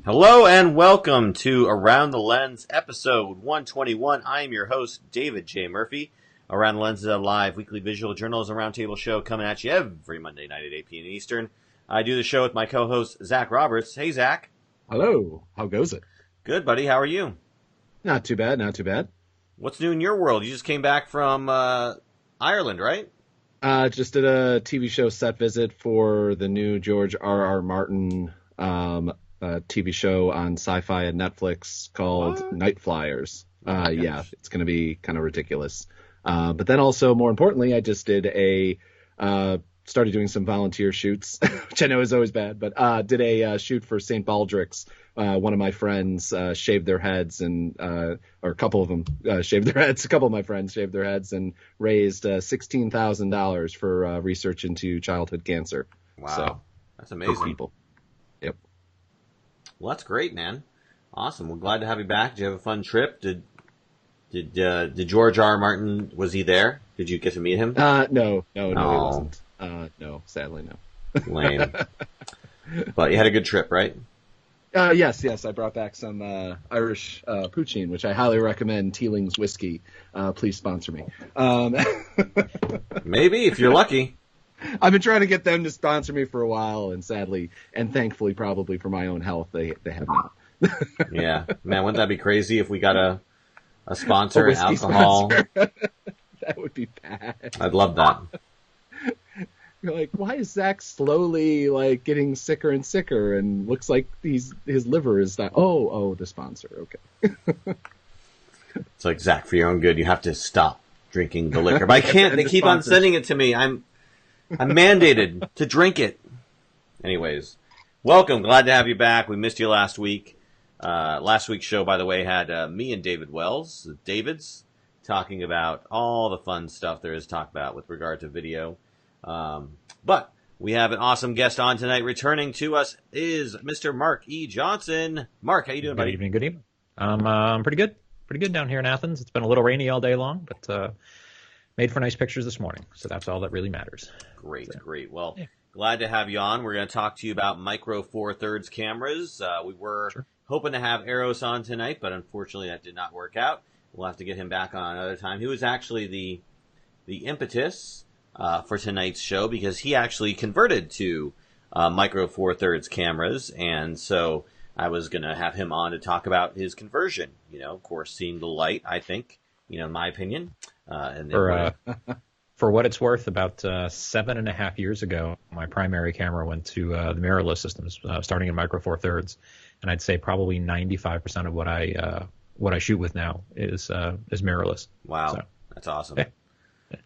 Hello and welcome to Around the Lens, episode 121. I am your host, David J. Murphy. Around the Lens is a live weekly visual journalism roundtable show coming at you every Monday night at 8 p.m. Eastern. I do the show with my co-host, Zach Roberts. Hey, Zach. Hello. How goes it? Good, buddy. How are you? Not too bad, not too bad. What's new in your world? You just came back from Ireland, right? Just did a TV show set visit for the new George R.R. Martin TV show on Sci-Fi and Netflix called Night Flyers. Yeah, it's going to be kind of ridiculous. But then also, more importantly, I just did started doing some volunteer shoots, which I know is always bad, but did a shoot for St. Baldrick's. One of my friends shaved their heads, or a couple of them shaved their heads. A couple of my friends shaved their heads and raised $16,000 for research into childhood cancer. Wow, so, that's amazing. For people. Yep. Well, that's great, man. Awesome. We're glad to have you back. Did you have a fun trip? Did George R. R. Martin, was he there? Did you get to meet him? No, he wasn't. No, sadly, no. Lame. But you had a good trip, right? Yes. I brought back some Irish poutine, which I highly recommend. Teeling's Whiskey. Please sponsor me. Maybe, if you're lucky. I've been trying to get them to sponsor me for a while, and sadly, and thankfully, probably for my own health, they have not. Yeah. Man, wouldn't that be crazy if we got a sponsor, an alcohol? Sponsor. That would be bad. I'd love that. You're like, why is Zach slowly getting sicker and sicker, and looks like his liver is that? Oh, the sponsor. Okay. It's like, Zach, for your own good, you have to stop drinking the liquor. But I can't. They keep on sending it to me. I'm mandated to drink it. Anyways, welcome. Glad to have you back. We missed you last week. Last week's show, by the way, had me and David Wells, David's, talking about all the fun stuff there is to talk about with regard to video. But we have an awesome guest on tonight. Returning to us is Mr. Mark E. Johnson. Mark, how you doing, buddy? Good evening. I'm pretty good. Pretty good down here in Athens. It's been a little rainy all day long, but made for nice pictures this morning. So that's all that really matters. Great. Well, glad to have you on. We're going to talk to you about Micro Four Thirds cameras. We were hoping to have Eros on tonight, but unfortunately that did not work out. We'll have to get him back on another time. He was actually the impetus for tonight's show, because he actually converted to Micro Four Thirds cameras, and so I was going to have him on to talk about his conversion. Of course, seeing the light, I think, in my opinion. For what it's worth, about 7.5 years ago, my primary camera went to the mirrorless systems, starting in Micro Four Thirds, and I'd say probably 95% of what I shoot with now is mirrorless. Wow, so, that's awesome. Yeah.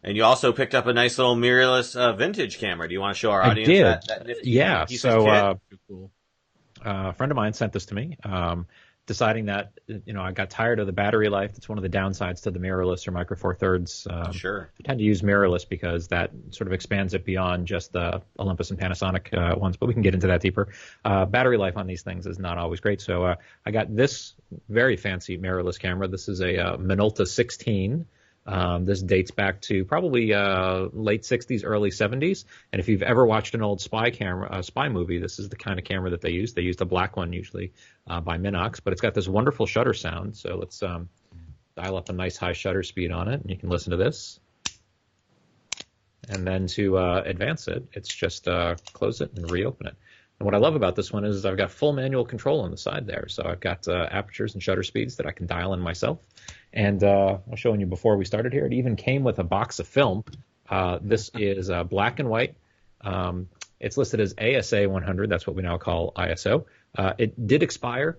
And you also picked up a nice little mirrorless vintage camera. Do you want to show our audience that nifty piece of kit? A friend of mine sent this to me, deciding that I got tired of the battery life. It's one of the downsides to the mirrorless or Micro Four Thirds. Sure. I tend to use mirrorless because that sort of expands it beyond just the Olympus and Panasonic ones, but we can get into that deeper. Battery life on these things is not always great, so I got this very fancy mirrorless camera. This is a Minolta 16. This dates back to probably late 60s, early 70s. And if you've ever watched an old spy movie, this is the kind of camera that they use. They use the black one usually by Minox, but it's got this wonderful shutter sound. So let's dial up a nice high shutter speed on it, and you can listen to this. And then to advance it, it's just close it and reopen it. And what I love about this one is I've got full manual control on the side there. So I've got apertures and shutter speeds that I can dial in myself. And I was showing you before we started here, it even came with a box of film. This is black and white. It's listed as ASA 100. That's what we now call ISO. It did expire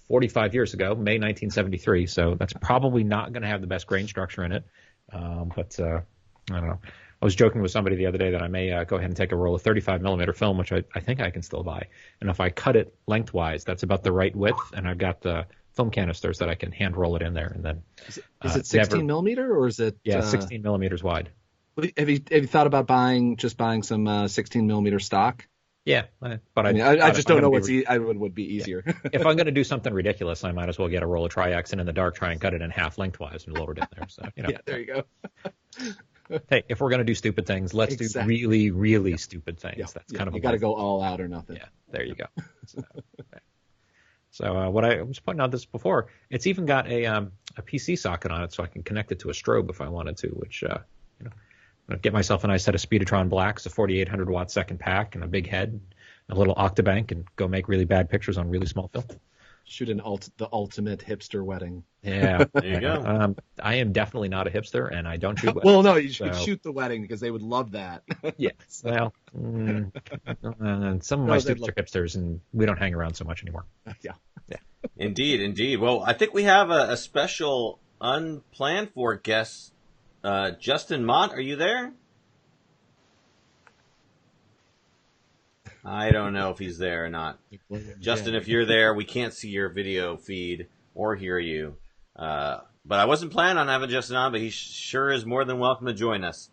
45 years ago, May 1973. So that's probably not going to have the best grain structure in it. But I don't know. I was joking with somebody the other day that I may go ahead and take a roll of 35 millimeter film, which I think I can still buy. And if I cut it lengthwise, that's about the right width. And I've got the film canisters that I can hand roll it in there. And then is it 16 millimeter or is it? Yeah, 16 millimeters wide. Have you thought about buying some 16 millimeter stock? Yeah, but I just don't know what would be easier. Yeah. If I'm going to do something ridiculous, I might as well get a roll of Triax and in the dark try and cut it in half lengthwise and lower it in there. So Yeah, there you go. Hey, if we're going to do stupid things, let's do really stupid things. That's kind of you got to go all out or nothing. Yeah, there you go. So, So what I was pointing out this before, it's even got a PC socket on it, so I can connect it to a strobe if I wanted to. Which I'd get myself a nice set of Speedotron blacks, a 4800 watt second pack, and a big head, a little Octabank, and go make really bad pictures on really small film. Shoot the ultimate hipster wedding. Yeah, there you go. I am definitely not a hipster, and I don't shoot weddings. Well, no, you should shoot the wedding because they would love that. Yes. Well, some of my students are hipsters, and we don't hang around so much anymore. Yeah. Indeed. Well, I think we have a special unplanned for guest. Justin Mott, are you there? I don't know if he's there or not. Justin, if you're there, we can't see your video feed or hear you. But I wasn't planning on having Justin on, but he sure is more than welcome to join us.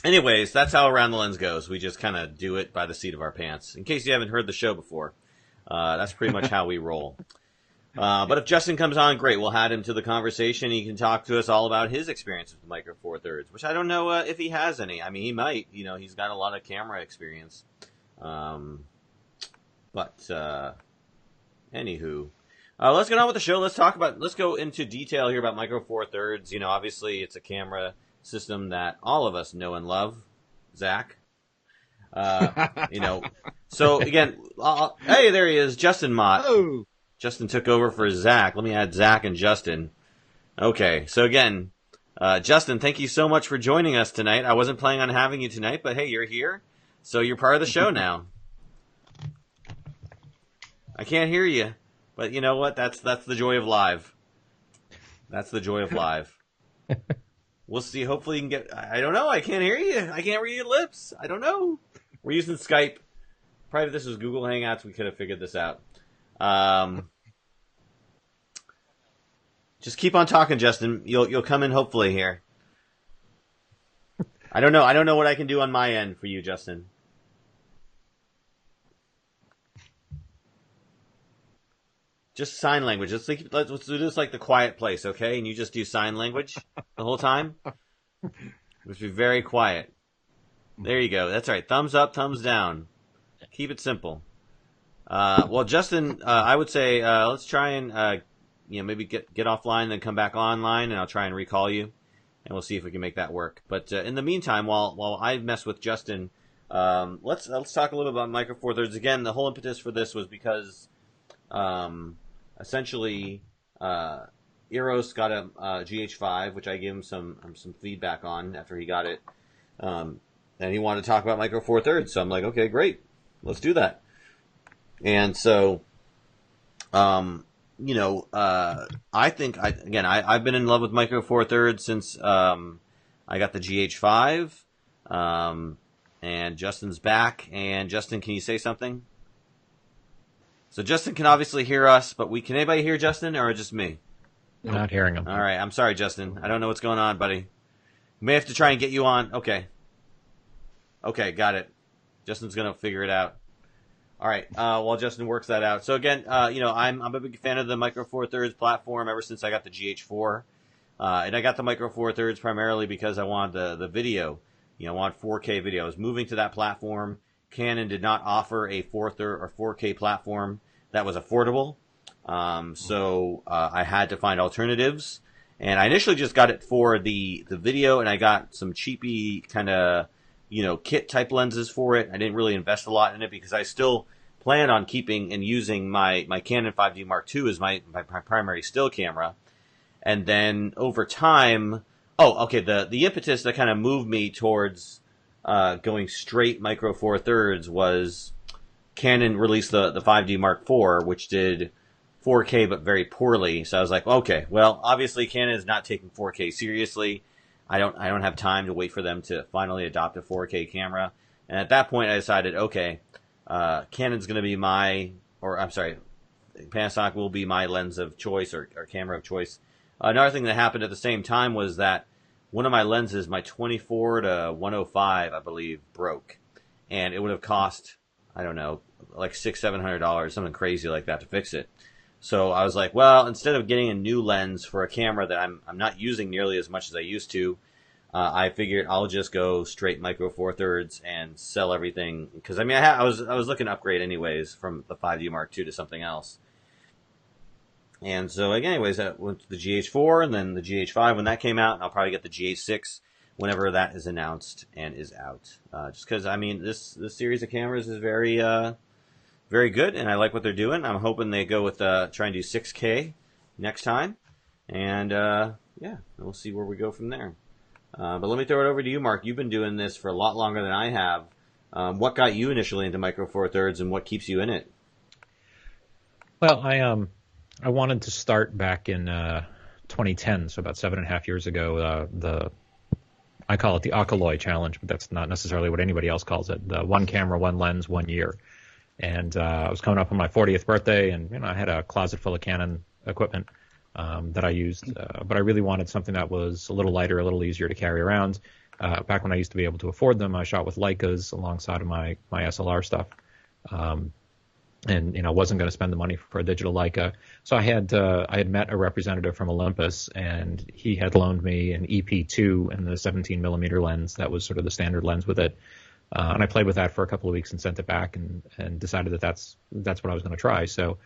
Anyways, that's how Around the Lens goes. We just kind of do it by the seat of our pants. In case you haven't heard the show before, that's pretty much how we roll. But if Justin comes on, great. We'll add him to the conversation. He can talk to us all about his experience with the Micro Four Thirds, which I don't know if he has any. I mean, he might. He's got a lot of camera experience. Anywho, let's get on with the show. Let's go into detail here about Micro Four Thirds. Obviously it's a camera system that all of us know and love. Zach. So again, hey, there he is, Justin Mott. Oh. Justin took over for Zach. Let me add Zach and Justin. Okay, so again, Justin, thank you so much for joining us tonight. I wasn't planning on having you tonight, but hey, you're here, so you're part of the show now. I can't hear you, but you know what? That's the joy of live. That's the joy of live. We'll see. Hopefully you can get... I don't know. I can't hear you. I can't read your lips. I don't know. We're using Skype. Probably if this was Google Hangouts, we could have figured this out. Just keep on talking, Justin. You'll come in hopefully here. I don't know what I can do on my end for you, Justin. Just sign language. Let's do this like the Quiet Place, okay? And you just do sign language the whole time. Just be very quiet. There you go. That's right. Thumbs up, thumbs down. Keep it simple. Well, Justin, I would say let's try and maybe get offline, then come back online, and I'll try and recall you, and we'll see if we can make that work. But in the meantime, while I mess with Justin, let's talk a little bit about Micro Four Thirds. Again, the whole impetus for this was because essentially Eros got a GH5, which I gave him some feedback on after he got it, and he wanted to talk about Micro Four Thirds. So I'm like, okay, great, let's do that. And so, I think I've been in love with Micro Four Thirds since I got the GH5, and Justin's back. And Justin, can you say something? So Justin can obviously hear us, but can anybody hear Justin, or just me? Not hearing him. All right, I'm sorry, Justin. I don't know what's going on, buddy. May have to try and get you on. Okay, got it. Justin's gonna figure it out. All right, while Justin works that out. So again, I'm a big fan of the Micro Four Thirds platform ever since I got the GH4, and I got the Micro Four Thirds primarily because I wanted the video. I wanted 4K video. I was moving to that platform. Canon did not offer a 4K platform that was affordable, so I had to find alternatives. And I initially just got it for the video, and I got some cheapy kind of kit type lenses for it. I didn't really invest a lot in it because I still plan on keeping and using my Canon 5D Mark II as my primary still camera. And then over time, the impetus that kind of moved me towards going straight Micro Four Thirds was Canon released the 5D Mark IV, which did 4K but very poorly. So I was like, okay, well, obviously Canon is not taking 4K seriously. I don't have time to wait for them to finally adopt a 4K camera. And at that point I decided, okay, Canon's going to be Panasonic will be my lens of choice or camera of choice. Another thing that happened at the same time was that one of my lenses, my 24 to 105, I believe, broke. And it would have cost, I don't know, like $600-700, something crazy like that to fix it. So I was like, well, instead of getting a new lens for a camera that I'm not using nearly as much as I used to, I figured I'll just go straight Micro Four Thirds and sell everything because I mean I was looking to upgrade anyways from the 5D Mark II to something else. And so anyways, I went to the GH4 and then the GH5 when that came out, and I'll probably get the GH6 whenever that is announced and is out. Just because I mean this series of cameras is very very good, and I like what they're doing. I'm hoping they go with try and do 6K next time, and yeah, we'll see where we go from there. But let me throw it over to you, Mark. You've been doing this for a lot longer than I have. What got you initially into Micro Four Thirds, and what keeps you in it? Well, I wanted to start back in 2010, so about 7.5 years ago. I call it the Alkaloy Challenge, but that's not necessarily what anybody else calls it. The one camera, one lens, 1 year. And I was coming up on my 40th birthday, and I had a closet full of Canon equipment that I used, but I really wanted something that was a little lighter, a little easier to carry around. Back when I used to be able to afford them, I shot with Leicas alongside of my SLR stuff, and wasn't going to spend the money for a digital Leica. So I had met a representative from Olympus, and he had loaned me an EP2 and the 17mm lens that was sort of the standard lens with it. And I played with that for a couple of weeks and sent it back and decided that's what I was going to try. So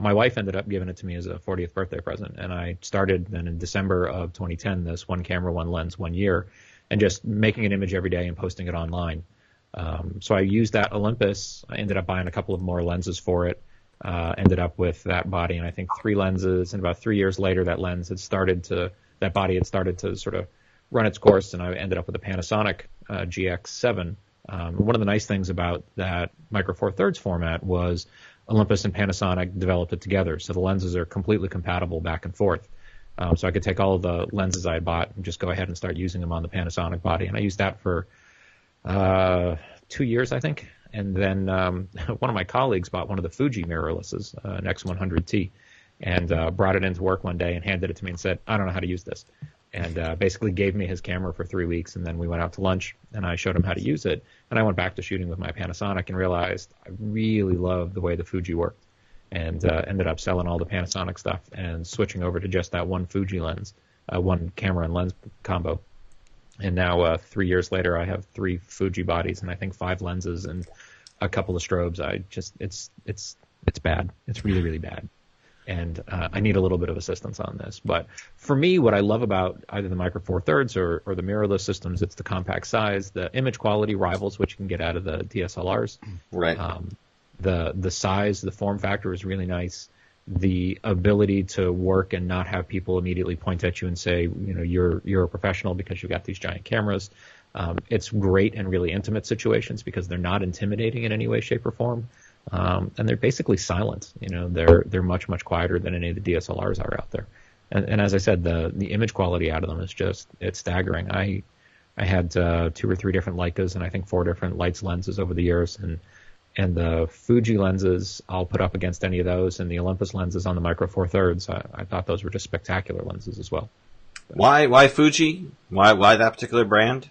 my wife ended up giving it to me as a 40th birthday present, and I started then in December of 2010 this one camera, one lens, 1 year, and just making an image every day and posting it online. So I used that Olympus. I ended up buying a couple of more lenses for it. Ended up with that body and I think 3 lenses. And about 3 years later, that body had started to sort of run its course, and I ended up with a Panasonic GX7. One of the nice things about that Micro Four Thirds format was Olympus and Panasonic developed it together, so the lenses are completely compatible back and forth. So I could take all of the lenses I had bought and just go ahead and start using them on the Panasonic body, and I used that for 2 years, I think. And then one of my colleagues bought one of the Fuji mirrorlesses, an X100T, and brought it into work one day and handed it to me and said, "I don't know how to use this." And basically gave me his camera for 3 weeks, and then we went out to lunch, and I showed him how to use it. And I went back to shooting with my Panasonic and realized I really loved the way the Fuji worked, and ended up selling all the Panasonic stuff and switching over to just that one Fuji lens, one camera and lens combo. And now 3 years later, I have 3 Fuji bodies and I think 5 lenses and a couple of strobes. It's bad. It's really, really bad. And I need a little bit of assistance on this. But for me, what I love about either the Micro Four Thirds or the mirrorless systems, it's the compact size. The image quality rivals what you can get out of the DSLRs. Right. The size, the form factor is really nice. The ability to work and not have people immediately point at you and say, you're a professional because you've got these giant cameras. It's great in really intimate situations because they're not intimidating in any way, shape, or form. And they're basically silent. They're much, much quieter than any of the DSLRs are out there. And as I said, the image quality out of them is it's staggering. I had 2 or 3 different Leicas and I think 4 different Lights lenses over the years, and the Fuji lenses I'll put up against any of those, and the Olympus lenses on the Micro Four Thirds. I thought those were just spectacular lenses as well. Why Fuji? Why that particular brand?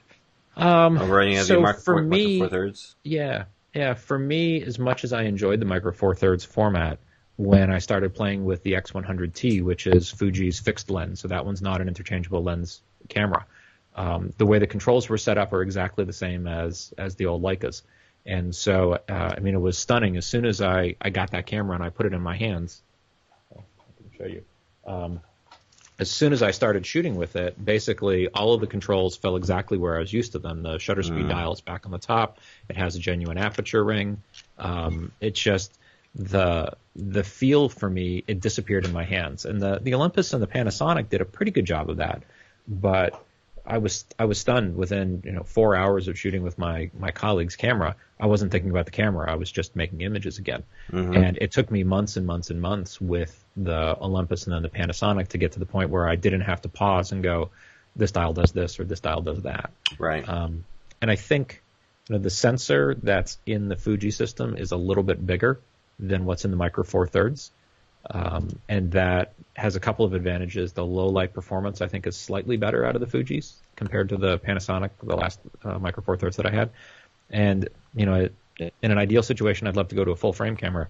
Over any of the Micro Four Thirds? Yeah, for me, as much as I enjoyed the Micro Four Thirds format, when I started playing with the X100T, which is Fuji's fixed lens, so that one's not an interchangeable lens camera, the way the controls were set up are exactly the same as the old Leicas. And so, it was stunning. As soon as I got that camera and I put it in my hands, I can show you. As soon as I started shooting with it, basically all of the controls fell exactly where I was used to them. The shutter speed dial is back on the top. It has a genuine aperture ring. It's just the feel for me, it disappeared in my hands. And the Olympus and the Panasonic did a pretty good job of that. But I was stunned within 4 hours of shooting with my colleague's camera. I wasn't thinking about the camera. I was just making images again. Mm-hmm. And it took me months and months and months with the Olympus and then the Panasonic to get to the point where I didn't have to pause and go, this dial does this or this dial does that. Right. And I think the sensor that's in the Fuji system is a little bit bigger than what's in the Micro Four Thirds. And that has a couple of advantages. The low light performance, I think, is slightly better out of the Fujis compared to the Panasonic, the last Micro Four Thirds that I had. And, in an ideal situation, I'd love to go to a full frame camera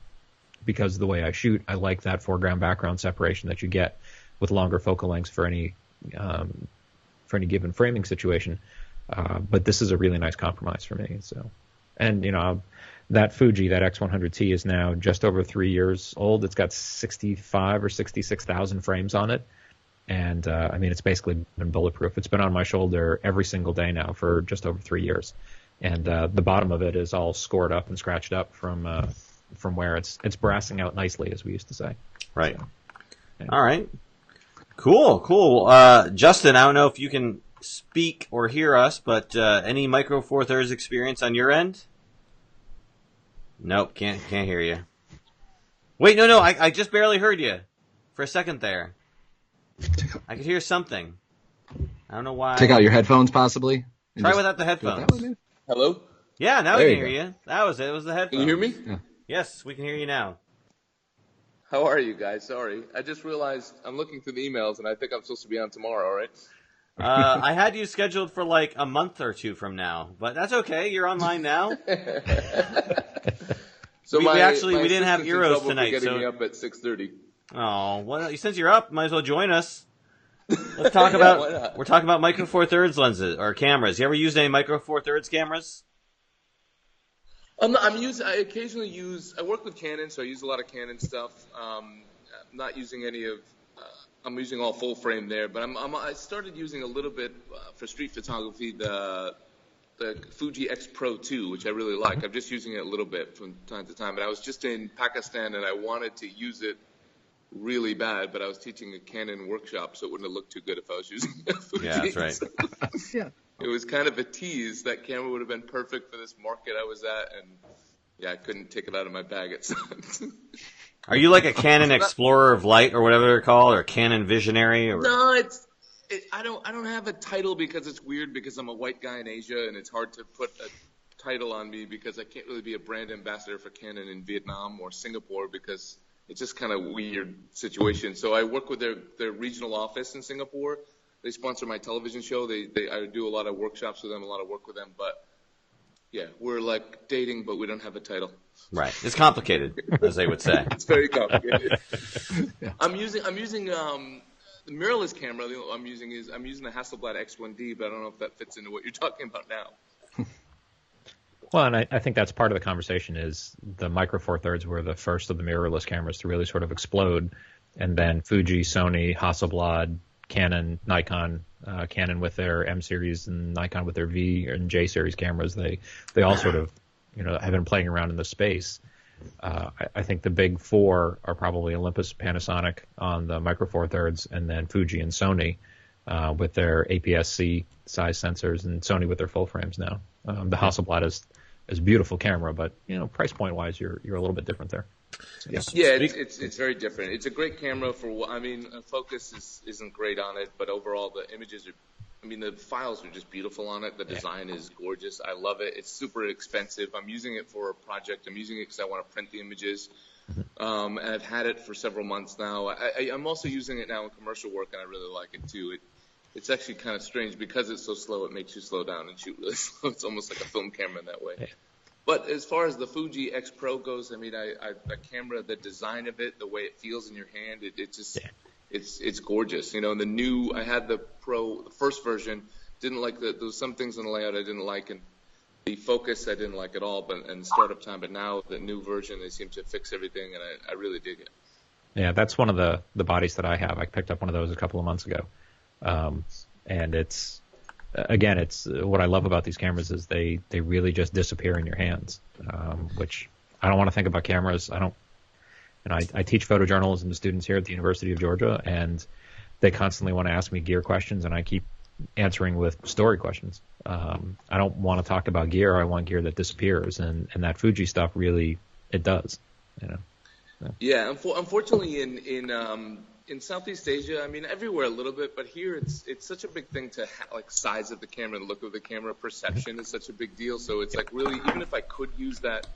because the way I shoot, I like that foreground background separation that you get with longer focal lengths for any for any given framing situation. But this is a really nice compromise for me. So, and that Fuji, that X100T, is now just over 3 years old. It's got 65 or 66,000 frames on it. And it's basically been bulletproof. It's been on my shoulder every single day now for just over 3 years. And the bottom of it is all scored up and scratched up from where it's brassing out nicely, as we used to say. Right. So, yeah. All right. Cool. Justin, I don't know if you can speak or hear us, but any Micro Four Thirds experience on your end? Nope, can't hear you. Wait, no, I just barely heard you for a second there. I could hear something. I don't know why. Take out your headphones, possibly. Try without the headphones. Hello? Yeah, now There we you can hear you. That was it. It was the headphones. Can you hear me? Yeah. Yes, we can hear you now. How are you guys? Sorry. I just realized I'm looking through the emails and I think I'm supposed to be on tomorrow, right? I had you scheduled for like a month or two from now, but that's okay. You're online now. So we didn't have Eros tonight. Getting so me up at 6:30. Oh, well, since you're up, might as well join us. Let's talk about. Why not? We're talking about Micro Four Thirds lenses or cameras. You ever used any Micro Four Thirds cameras? I occasionally use. I work with Canon, so I use a lot of Canon stuff. I'm not using any of. I'm using all full frame there, but I started using a little bit for street photography the Fuji X Pro 2, which I really like. I'm just using it a little bit from time to time. But I was just in Pakistan and I wanted to use it really bad, but I was teaching a Canon workshop, so it wouldn't have looked too good if I was using a Fuji. Yeah, that's right. Yeah. It was kind of a tease. That camera would have been perfect for this market I was at, and yeah, I couldn't take it out of my bag at times. Are you like a Canon Explorer of Light or whatever they're called, or Canon Visionary? Or... No, I don't have a title because it's weird because I'm a white guy in Asia, and it's hard to put a title on me because I can't really be a brand ambassador for Canon in Vietnam or Singapore because it's just kind of a weird situation. So I work with their regional office in Singapore. They sponsor my television show. I do a lot of workshops with them, a lot of work with them. But yeah, we're like dating, but we don't have a title. Right. It's complicated, as they would say. It's very complicated. Yeah. I'm using the mirrorless camera. I'm using the Hasselblad X1D, but I don't know if that fits into what you're talking about now. Well, and I think that's part of the conversation is the Micro Four Thirds were the first of the mirrorless cameras to really sort of explode, and then Fuji, Sony, Hasselblad, Canon, Nikon, Canon with their M series and Nikon with their V and J series cameras, they all sort of have been playing around in the space. I think the big four are probably Olympus, Panasonic on the Micro Four Thirds, and then Fuji and Sony with their APS-C size sensors, and Sony with their full frames now. The Hasselblad is a beautiful camera, but price point wise, you're a little bit different there. So, Yes. Yeah, it's very different. It's a great camera focus isn't great on it, but overall the images are. The files are just beautiful on it. The design is gorgeous. I love it. It's super expensive. I'm using it for a project. I'm using it because I want to print the images. And I've had it for several months now. I'm also using it now in commercial work, and I really like it too. It's actually kind of strange because it's so slow. It makes you slow down and shoot really slow. It's almost like a film camera in that way. Yeah. But as far as the Fuji X Pro goes, the camera, the design of it, the way it feels in your hand, it's gorgeous. I had the Pro, the first version, didn't like there was some things in the layout I didn't like, and the focus I didn't like at all, and startup time. But now the new version, they seem to fix everything, and I really dig it. Yeah, that's one of the bodies that I have. I picked up one of those a couple of months ago, and it's what I love about these cameras is they really just disappear in your hands, which I don't want to think about cameras. I teach photojournalism to students here at the University of Georgia, and they constantly want to ask me gear questions, and I keep answering with story questions. I don't want to talk about gear. I want gear that disappears, and that Fuji stuff really, it does. Yeah, unfortunately in Southeast Asia, everywhere a little bit, but here it's such a big thing to like size of the camera and look of the camera. Perception is such a big deal. So it's like really, even if I could use that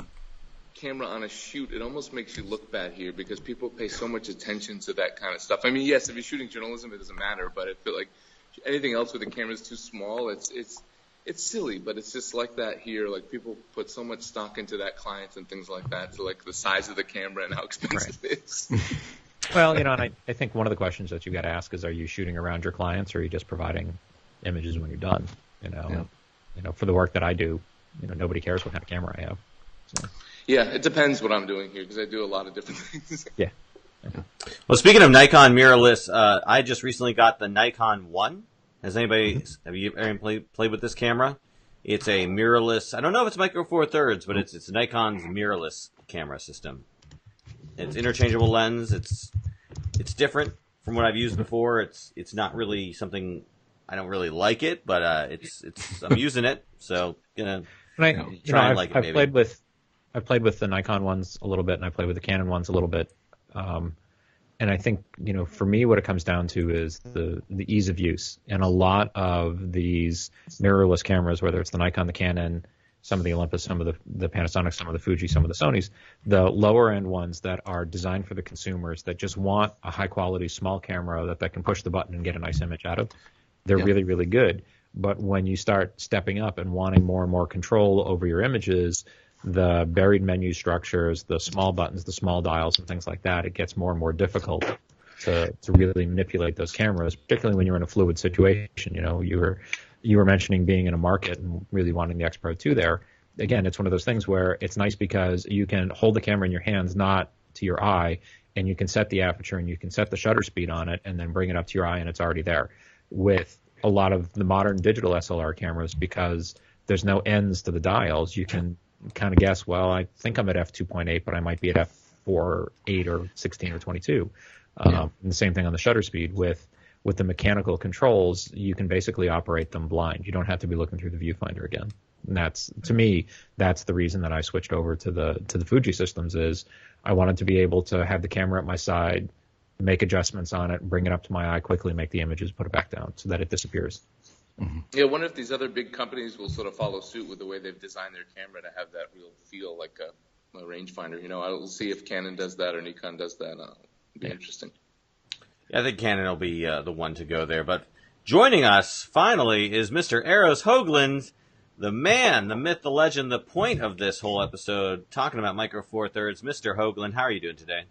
camera on a shoot, it almost makes you look bad here because people pay so much attention to that kind of stuff. Yes, if you're shooting journalism, it doesn't matter, but I feel like anything else with the camera is too small. It's silly, but it's just like that here. Like people put so much stock into that, clients and things like that, to like the size of the camera and how expensive it is. Well, and I think one of the questions that you've got to ask is, are you shooting around your clients, or are you just providing images when you're done. For the work that I do, nobody cares what kind of camera I have. So. Yeah, it depends what I'm doing here because I do a lot of different things. Yeah. Well, speaking of Nikon mirrorless, I just recently got the Nikon 1. Have you ever played with this camera? It's a mirrorless. I don't know if it's Micro Four Thirds, but it's Nikon's mirrorless camera system. It's interchangeable lens. It's different from what I've used before. It's not really something I don't really like it, but I'm using it, so try and like it. Maybe. I've played with the Nikon ones a little bit, and I played with the Canon ones a little bit. And I think, for me, what it comes down to is the ease of use. And a lot of these mirrorless cameras, whether it's the Nikon, the Canon, some of the Olympus, some of the Panasonic, some of the Fuji, some of the Sonys, the lower end ones that are designed for the consumers that just want a high quality small camera that can push the button and get a nice image out of, they're really, really good. But when you start stepping up and wanting more and more control over your images, the buried menu structures, the small buttons, the small dials, and things like that, it gets more and more difficult to really manipulate those cameras, particularly when you're in a fluid situation. You were mentioning being in a market and really wanting the X Pro 2 there. Again, it's one of those things where it's nice because you can hold the camera in your hands, not to your eye, and you can set the aperture and you can set the shutter speed on it and then bring it up to your eye and it's already there. With a lot of the modern digital SLR cameras, because there's no ends to the dials, you can kind of guess, well, I think I'm at f2.8, but I might be at f4, 8, or 16 or 22. And the same thing on the shutter speed. With the mechanical controls, you can basically operate them blind. You don't have to be looking through the viewfinder again. And that's the reason that I switched over to the Fuji systems. Is I wanted to be able to have the camera at my side, make adjustments on it, bring it up to my eye quickly, make the images, put it back down so that it disappears. Mm-hmm. Yeah, I wonder if these other big companies will sort of follow suit with the way they've designed their camera to have that real feel like a rangefinder. I'll see if Canon does that or Nikon does that. It'll be interesting. Yeah, I think Canon will be the one to go there. But joining us, finally, is Mr. Eros Hoagland, the man, the myth, the legend, the point of this whole episode, talking about Micro Four Thirds. Mr. Hoagland, how are you doing today?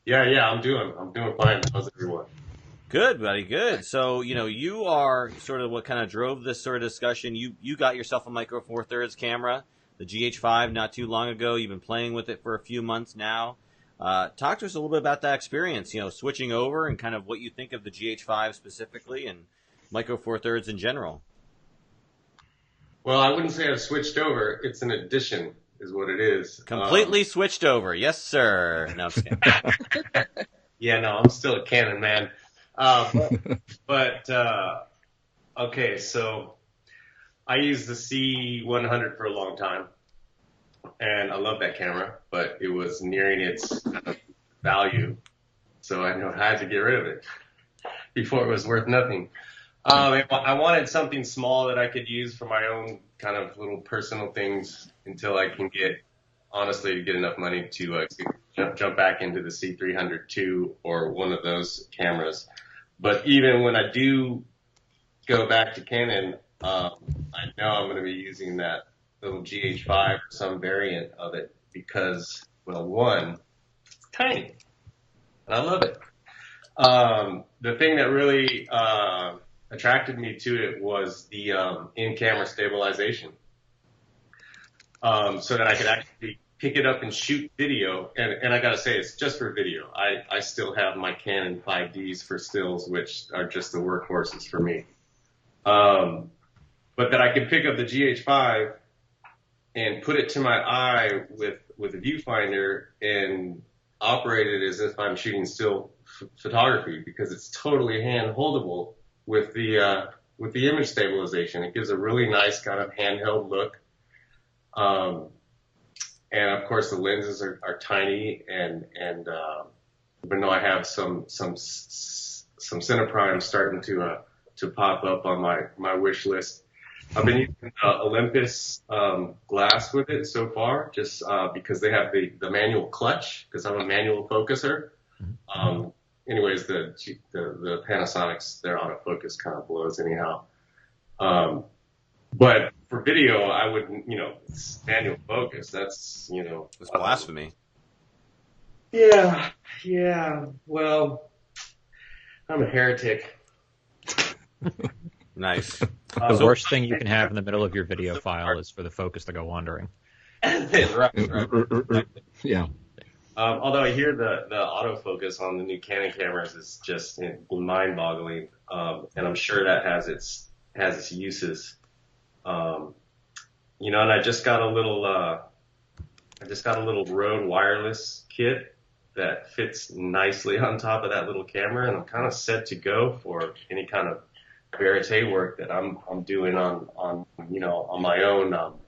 Yeah, I'm doing fine. How's everyone? Good, buddy, good. So, you are sort of what kind of drove this sort of discussion. You got yourself a Micro Four Thirds camera, the GH5, not too long ago. You've been playing with it for a few months now. Talk to us a little bit about that experience, switching over and kind of what you think of the GH5 specifically and Micro Four Thirds in general. Well, I wouldn't say I've switched over. It's an addition is what it is. Completely switched over. Yes, sir. No, I'm just kidding. Yeah, no, I'm still a Canon man. Okay, so I used the C100 for a long time, and I love that camera, but it was nearing its value, so I had to get rid of it before it was worth nothing. I wanted something small that I could use for my own kind of little personal things until I can get enough money to jump back into the C300 II or one of those cameras. But even when I do go back to Canon, I know I'm going to be using that little GH5 or some variant of it because, well, one, it's tiny, and I love it. The thing that really attracted me to it was the in-camera stabilization, so that I could actually pick it up and shoot video. And I got to say, it's just for video. I still have my Canon 5Ds for stills, which are just the workhorses for me. But that I could pick up the GH5 and put it to my eye with a viewfinder and operate it as if I'm shooting still photography, because it's totally hand-holdable with the image stabilization. It gives a really nice kind of handheld look. And of course the lenses are tiny, and even though I have some Cineprime starting to pop up on my wish list, I've been using Olympus glass with it so far, just because they have the manual clutch, because I'm a manual focuser. Anyways, the Panasonics, their autofocus kind of blows anyhow. But for video, I wouldn't, it's manual focus. That's, It's blasphemy. Yeah. Well, I'm a heretic. Nice. The worst thing you can have in the middle of your video file is for the focus to go wandering. right. Yeah. Although I hear the autofocus on the new Canon cameras is just mind-boggling, and I'm sure that has its uses. And I just got a little Rode wireless kit that fits nicely on top of that little camera, and I'm kind of set to go for any kind of verite work that I'm doing on my own.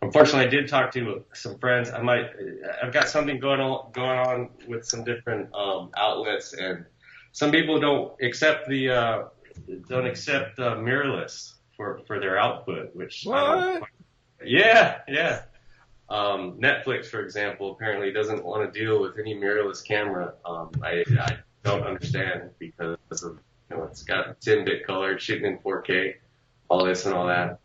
Unfortunately, I did talk to some friends. I've got something going on with some different outlets, and some people don't accept mirrorless for their output, which I don't. Yeah. Netflix, for example, apparently doesn't want to deal with any mirrorless camera. I don't understand because of it's got 10-bit color, shooting in 4K, all this and all that.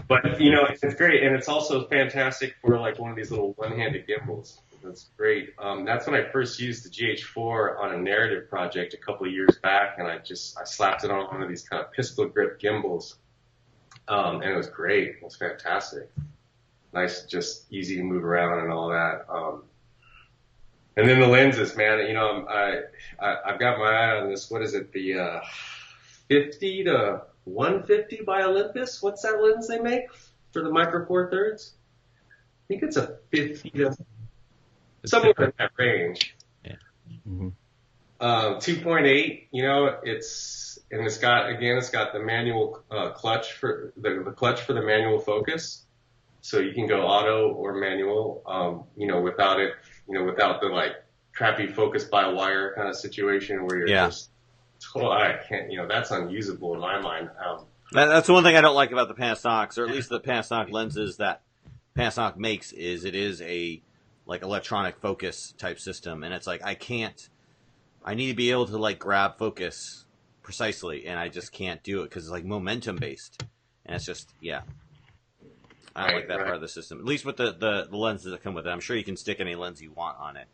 But it's great, and it's also fantastic for like one of these little one-handed gimbals. That's great. That's when I first used the GH4 on a narrative project a couple of years back, and I slapped it on one of these kind of pistol grip gimbals, and it was great. It was fantastic. Nice, just easy to move around and all that. And then the lenses, man. I've got my eye on this. What is it? The 50 to 150 by Olympus. What's that lens they make for the micro four thirds? I think it's a 50 to somewhere in that range. Yeah. Mm-hmm. 2.8. It's got the manual clutch for the clutch for the manual focus. So you can go auto or manual, without the like crappy focus by wire kind of situation where you're just, I can't, that's unusable in my mind. That's the one thing I don't like about the Panasonics, or at least the Panasonic lenses that Panasonic makes, is it is a like electronic focus type system, and it's like I need to be able to like grab focus precisely, and I just can't do it because it's like momentum based, and it's just I don't like that part of the system. At least with the lenses that come with it. I'm sure you can stick any lens you want on it.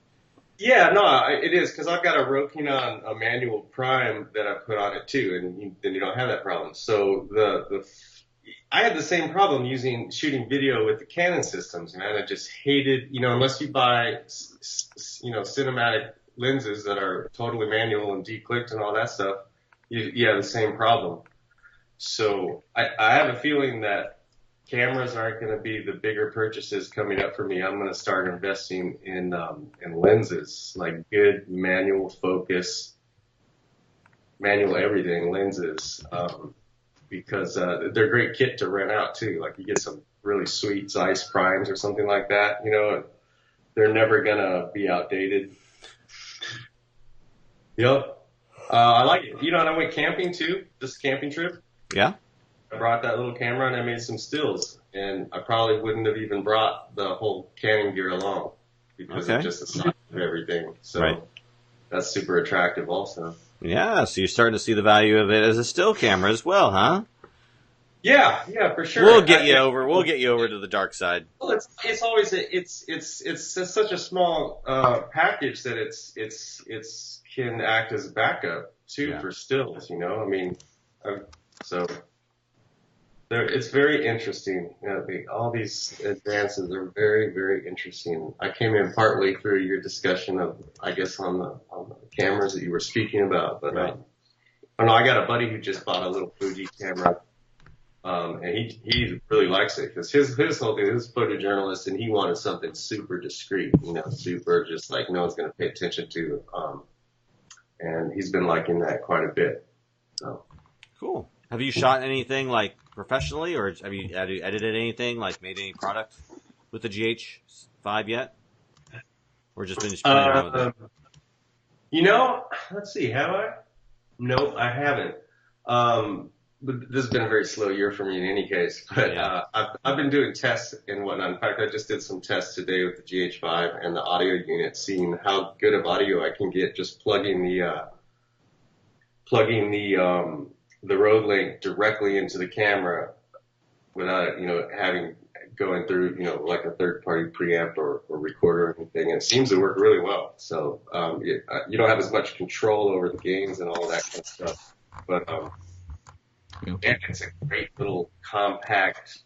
Yeah, no, it is, because I've got a Rokinon, a manual prime that I put on it too, and then you don't have that problem. So I had the same problem shooting video with the Canon systems, man. I just hated, unless you buy, cinematic lenses that are totally manual and declicked and all that stuff, you have the same problem. So I have a feeling that cameras aren't going to be the bigger purchases coming up for me. I'm going to start investing in lenses, like good manual focus, manual everything lenses, because they're a great kit to rent out too. Like you get some really sweet Zeiss primes or something like that, they're never going to be outdated. Yep. I like it. And I went camping too, this camping trip. Yeah. I brought that little camera and I made some stills, and I probably wouldn't have even brought the whole Canon gear along because of just the size of everything. So that's super attractive also. Yeah, so you're starting to see the value of it as a still camera as well, huh? Yeah, for sure. We'll get you over to the dark side. Well, it's always it's such a small package that it's can act as a backup too for stills. So. It's very interesting. All these advances are very, very interesting. I came in partly through your discussion of, I guess, on the cameras that you were speaking about. But I got a buddy who just bought a little Fuji camera, and he really likes it because his whole thing, his photojournalist, and he wanted something super discreet, super just like no one's going to pay attention to. And he's been liking that quite a bit. So cool. Have you shot anything like professionally, or have you edited anything, like made any product with the GH5 yet? Or just been playing around with it? Let's see, have I? Nope, I haven't. But this has been a very slow year for me in any case. But I've been doing tests and whatnot. In fact, I just did some tests today with the GH5 and the audio unit, seeing how good of audio I can get just plugging the Rode link directly into the camera without it, going through, like a third party preamp or recorder or anything. And it seems to work really well. So, you don't have as much control over the gains and all that kind of stuff. But, Yep. And it's a great little compact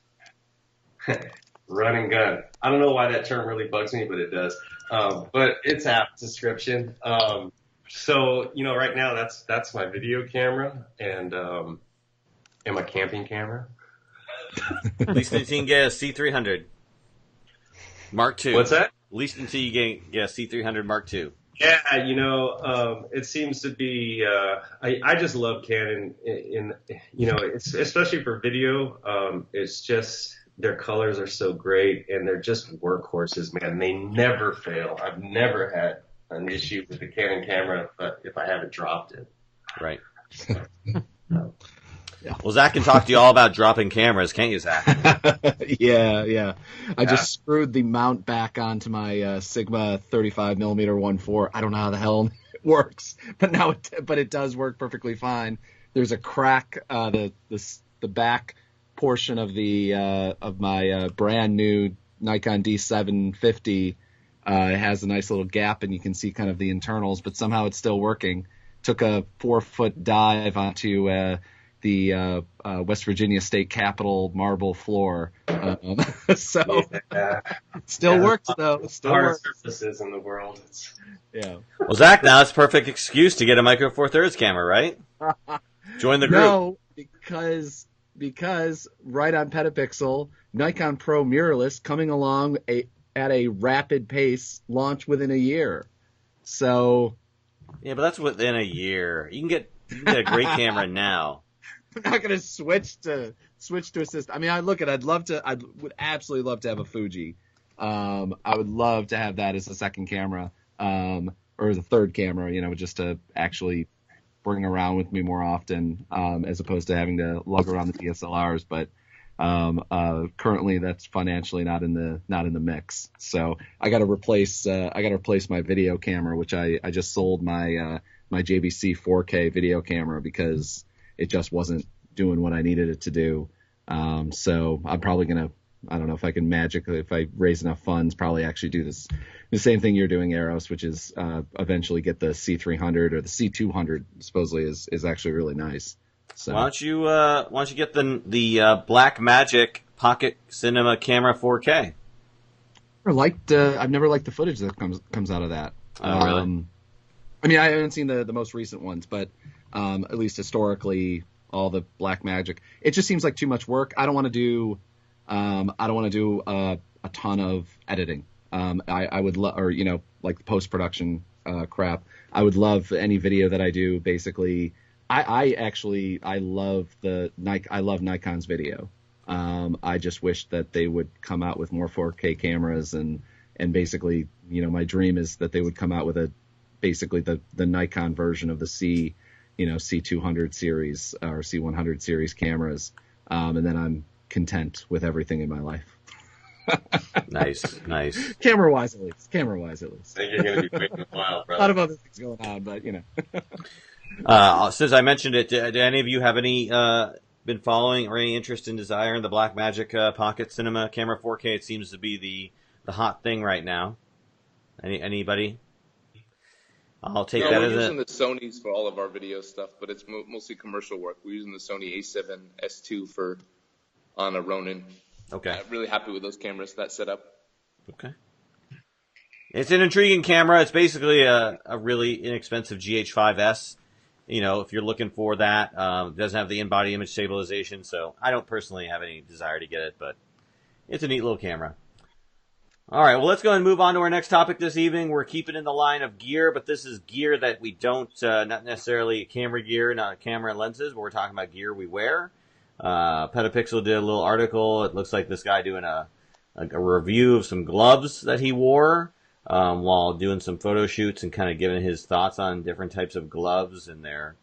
run and gun. I don't know why that term really bugs me, but it does. But it's apt description. So, right now that's my video camera and my camping camera. At least until you can get a C300 Mark II. What's that? At least until you get a C300 Mark II. Yeah, it seems to be. I just love Canon. It's especially for video. It's just their colors are so great, and they're just workhorses, man. They never fail. I've never had an issue with the Canon camera if I haven't dropped it. Right. Yeah. Well, Zach can talk to you all about dropping cameras, can't you, Zach? Yeah. I just screwed the mount back onto my Sigma 35mm 1.4. I don't know how the hell it works, but it does work perfectly fine. There's a crack. The back portion of my brand new Nikon D750 has a nice little gap, and you can see kind of the internals, but somehow it's still working. Took a 4-foot dive onto the West Virginia State Capitol marble floor. Still works though. Still hardest works. surfaces in the world. Yeah. Well, Zach, now it's a perfect excuse to get a Micro Four Thirds camera, right? Join the group. No, because right on Petapixel, Nikon Pro mirrorless coming along at a rapid pace, launch within a year. So Yeah, but that's within a year. You can get a great camera now. I'm not going to switch to a system. I mean, I would absolutely love to have a Fuji. I would love to have that as a second camera, or as a third camera, just to actually bring around with me more often, as opposed to having to lug around the DSLRs. But currently that's financially not in the mix. So I got to replace my video camera, which I just sold my JVC 4K video camera because it just wasn't doing what I needed it to do. So I'm probably going to, I don't know if I can if I raise enough funds, probably actually do the same thing you're doing, Eros, which is eventually get the C300 or the C200 supposedly is actually really nice. So why don't you get the Black Magic Pocket Cinema Camera 4K? I've never liked the footage that comes out of that. Oh, really? I mean, I haven't seen the most recent ones, but at least historically, all the Black Magic, it just seems like too much work. I don't want to do a ton of editing. I would love, or like the post production crap. I would love any video that I do. Basically, I love Nikon's video. I just wish that they would come out with more 4K cameras, and basically, my dream is that they would come out with basically the Nikon version of the C200 series or C100 series cameras, and then I'm content with everything in my life. Nice. Camera wise, at least. I think you're going to be waiting a while, brother. A lot of other things going on, but Since I mentioned it, do any of you have been following or any interest in desire in the Blackmagic Pocket Cinema Camera 4K? It seems to be the hot thing right now. Anybody? I'll take that as we're using the Sonys for all of our video stuff, but it's mostly commercial work. We're using the Sony A7 S2 on a Ronin. Okay. Really happy with those cameras, that setup. Okay. It's an intriguing camera. It's basically a really inexpensive GH5S. If you're looking for that, it doesn't have the in-body image stabilization, so I don't personally have any desire to get it, but it's a neat little camera. All right, well, let's go and move on to our next topic this evening. We're keeping in the line of gear, but this is gear that we don't, not necessarily camera gear, not camera and lenses, but we're talking about gear we wear. Petapixel did a little article. It looks like this guy doing a review of some gloves that he wore while doing some photo shoots and kind of giving his thoughts on different types of gloves and their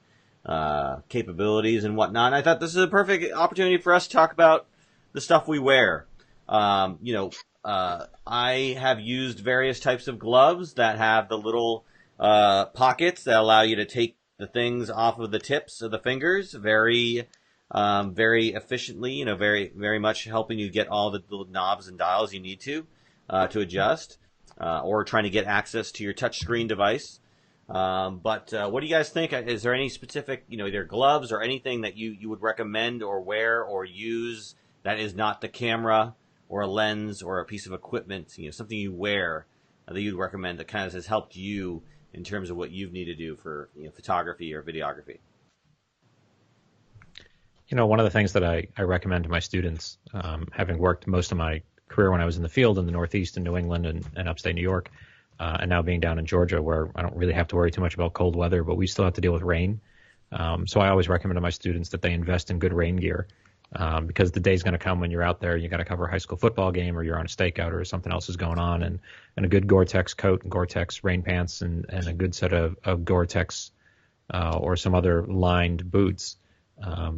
capabilities and whatnot. And I thought this is a perfect opportunity for us to talk about the stuff we wear. I have used various types of gloves that have the little pockets that allow you to take the things off of the tips of the fingers very efficiently, very, very much helping you get all the little knobs and dials you need to adjust, or trying to get access to your touchscreen device. But what do you guys think? Is there any specific, either gloves or anything that you would recommend or wear or use that is not the camera or a lens or a piece of equipment, something you wear that you'd recommend that kind of has helped you in terms of what you need to do for photography or videography? One of the things that I recommend to my students, having worked most of my career when I was in the field in the Northeast in New England and upstate New York, and now being down in Georgia where I don't really have to worry too much about cold weather, but we still have to deal with rain. So I always recommend to my students that they invest in good rain gear, because the day's going to come when you're out there, you got to cover a high school football game or you're on a stakeout or something else is going on, and a good Gore-Tex coat and Gore-Tex rain pants and a good set of Gore-Tex or some other lined boots. To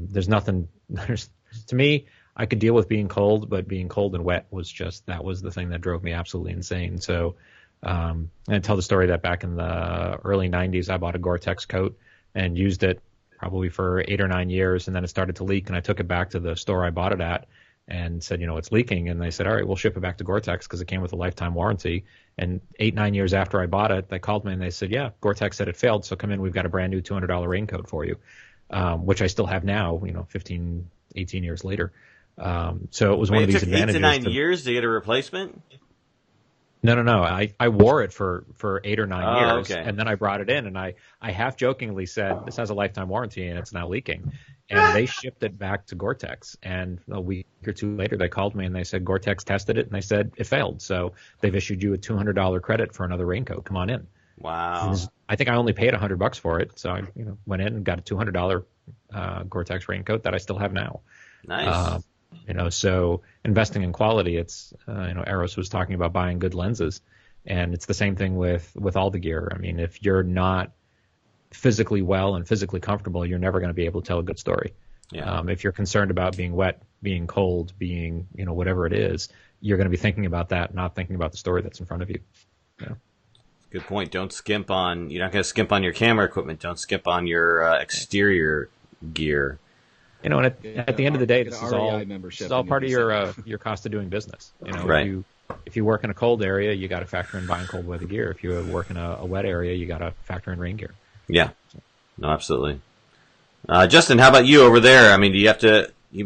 me, I could deal with being cold, but being cold and wet that was the thing that drove me absolutely insane. So, and I tell the story that back in the early 90s, I bought a Gore-Tex coat and used it probably for 8 or 9 years. And then it started to leak. And I took it back to the store I bought it at and said, it's leaking. And they said, all right, we'll ship it back to Gore-Tex because it came with a lifetime warranty. And 8, 9 years after I bought it, they called me and they said, yeah, Gore-Tex said it failed. So come in, we've got a brand new $200 raincoat for you. Which I still have now, 15, 18 years later. So it was one of these advantages. It took 8 to 9 years to get a replacement? No. I wore it for 8 or 9 years, okay. And then I brought it in, and I half jokingly said, this has a lifetime warranty, and it's now leaking. And they shipped it back to Gore-Tex. And a week or two later, they called me, and they said, Gore-Tex tested it, and they said it failed. So they've issued you a $200 credit for another raincoat. Come on in. Wow. I think I only paid $100 for it, so I went in and got a $200 Gore-Tex raincoat that I still have now. Nice. So investing in quality, it's Eros was talking about buying good lenses, and it's the same thing with all the gear. I mean, if you're not physically well and physically comfortable, you're never going to be able to tell a good story. Yeah. If you're concerned about being wet, being cold, being whatever it is, you're going to be thinking about that, not thinking about the story that's in front of you. Yeah. Good point. Don't skimp on. You're not going to skimp on your camera equipment. Don't skimp on your exterior gear. And at the end of the day, this is all part of your cost of doing business. Right. If you work in a cold area, you got to factor in buying cold weather gear. If you work in a wet area, you got to factor in rain gear. Yeah. No, absolutely. Justin, how about you over there? I mean, you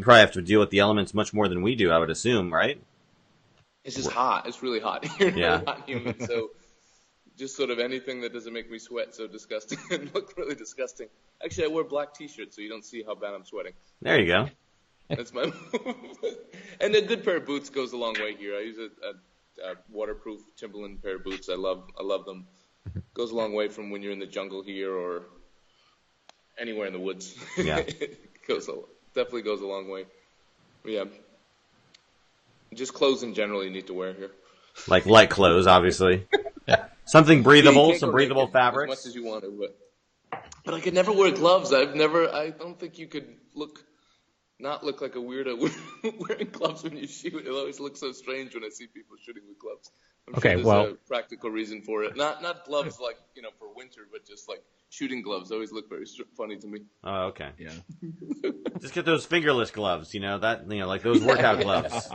probably have to deal with the elements much more than we do, I would assume, right? It's just hot. It's really hot here. Yeah. Really hot and humid. So just sort of anything that doesn't make me sweat so disgusting and look really disgusting. Actually, I wear black T-shirts, so you don't see how bad I'm sweating. There you go. That's my and a good pair of boots goes a long way here. I use a waterproof Timberland pair of boots. I love them. Goes a long way from when you're in the jungle here or anywhere in the woods. Yeah. Definitely goes a long way. But yeah. Just clothes in general you need to wear here. Like light clothes, obviously. Something breathable, some breathable fabrics. As much as you want to, but I could never wear gloves. I don't think you could not look like a weirdo wearing gloves when you shoot. It always looks so strange when I see people shooting with gloves. I'm sure there's a practical reason for it. Not gloves like, for winter, but just like shooting gloves always look very funny to me. Oh, okay. Yeah. Just get those fingerless gloves, like those workout gloves.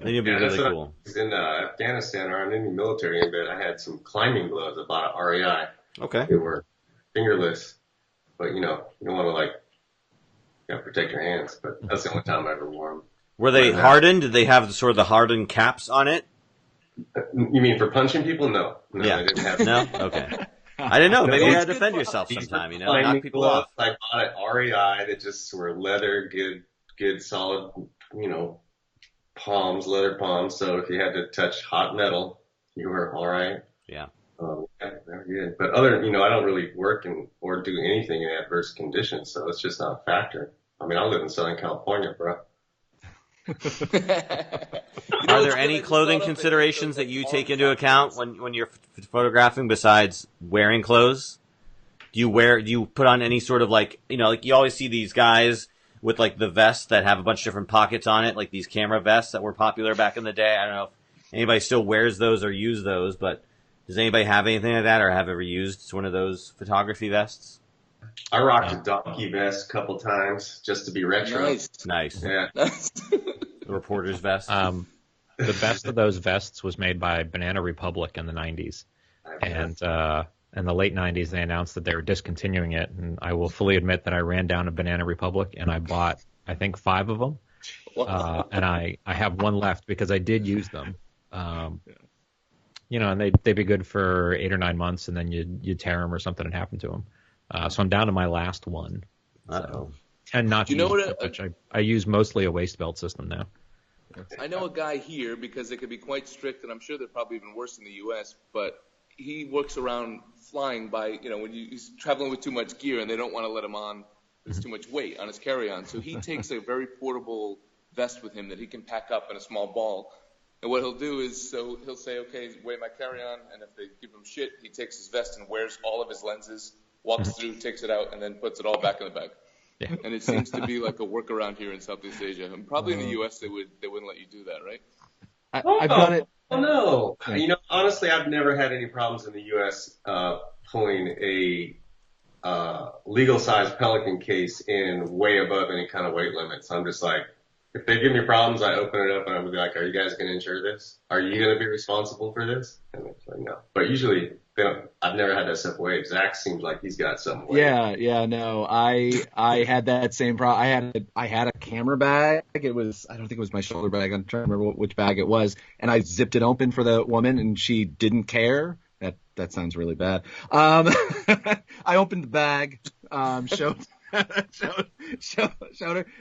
Then you'll be really cool. In Afghanistan, or in the military, but I had some climbing gloves. I bought at REI. Okay. They were fingerless, but you don't want to protect your hands. But that's the only time I ever wore them. Were they hardened? Did they have the hardened caps on it? You mean for punching people? No, yeah. I didn't have. No, okay. I didn't know. Maybe you had to defend yourself sometime. Knock people off. I bought at REI that just were leather, good, solid. Leather palms. So if you had to touch hot metal, you were all right. Yeah. Very good. But I don't really work or do anything in adverse conditions, so it's just not a factor. I mean, I live in Southern California, bro. Are there any clothing considerations that you take into account when you're photographing besides wearing clothes? Do you put on any sort of like you always see these guys with like the vests that have a bunch of different pockets on it, like these camera vests that were popular back in the day. I don't know if anybody still wears those or use those, but does anybody have anything like that or have ever used one of those photography vests? I rocked a donkey vest a couple times just to be retro. Nice. Yeah. The reporter's vest. The best of those vests was made by Banana Republic in the 90s. And In the late 90s, they announced that they were discontinuing it, and I will fully admit that I ran down to Banana Republic and I bought, I think, 5 of them. And I have one left because I did use them. And they'd be good for 8 or 9 months, and then you'd tear them or something had happened to them. So I'm down to my last one. Uh-oh. And not to use which I use mostly a waist belt system now. I know a guy here, because they can be quite strict, and I'm sure they're probably even worse in the U.S., but he works around flying by, when he's traveling with too much gear and they don't want to let him on, there's too much weight on his carry-on. So he takes a very portable vest with him that he can pack up in a small ball. And what he'll do is, he'll say, okay, weigh my carry-on, and if they give him shit, he takes his vest and wears all of his lenses, walks through, takes it out, and then puts it all back in the bag. Yeah. And it seems to be like a workaround here in Southeast Asia. And probably in the U.S. they wouldn't let you do that, right? I've done it. Oh, no. Honestly, I've never had any problems in the U.S. Pulling a legal-sized Pelican case in way above any kind of weight limits. I'm just like, if they give me problems, I open it up and I'm going to be like, are you guys going to insure this? Are you going to be responsible for this? And they're like, no. But usually, I've never had that stuff weighed. Zach seems like he's got something weighed. Yeah, no. I had that same problem. I had a camera bag. I don't think it was my shoulder bag. I'm trying to remember which bag it was. And I zipped it open for the woman, and she didn't care. That sounds really bad. I opened the bag, showed her.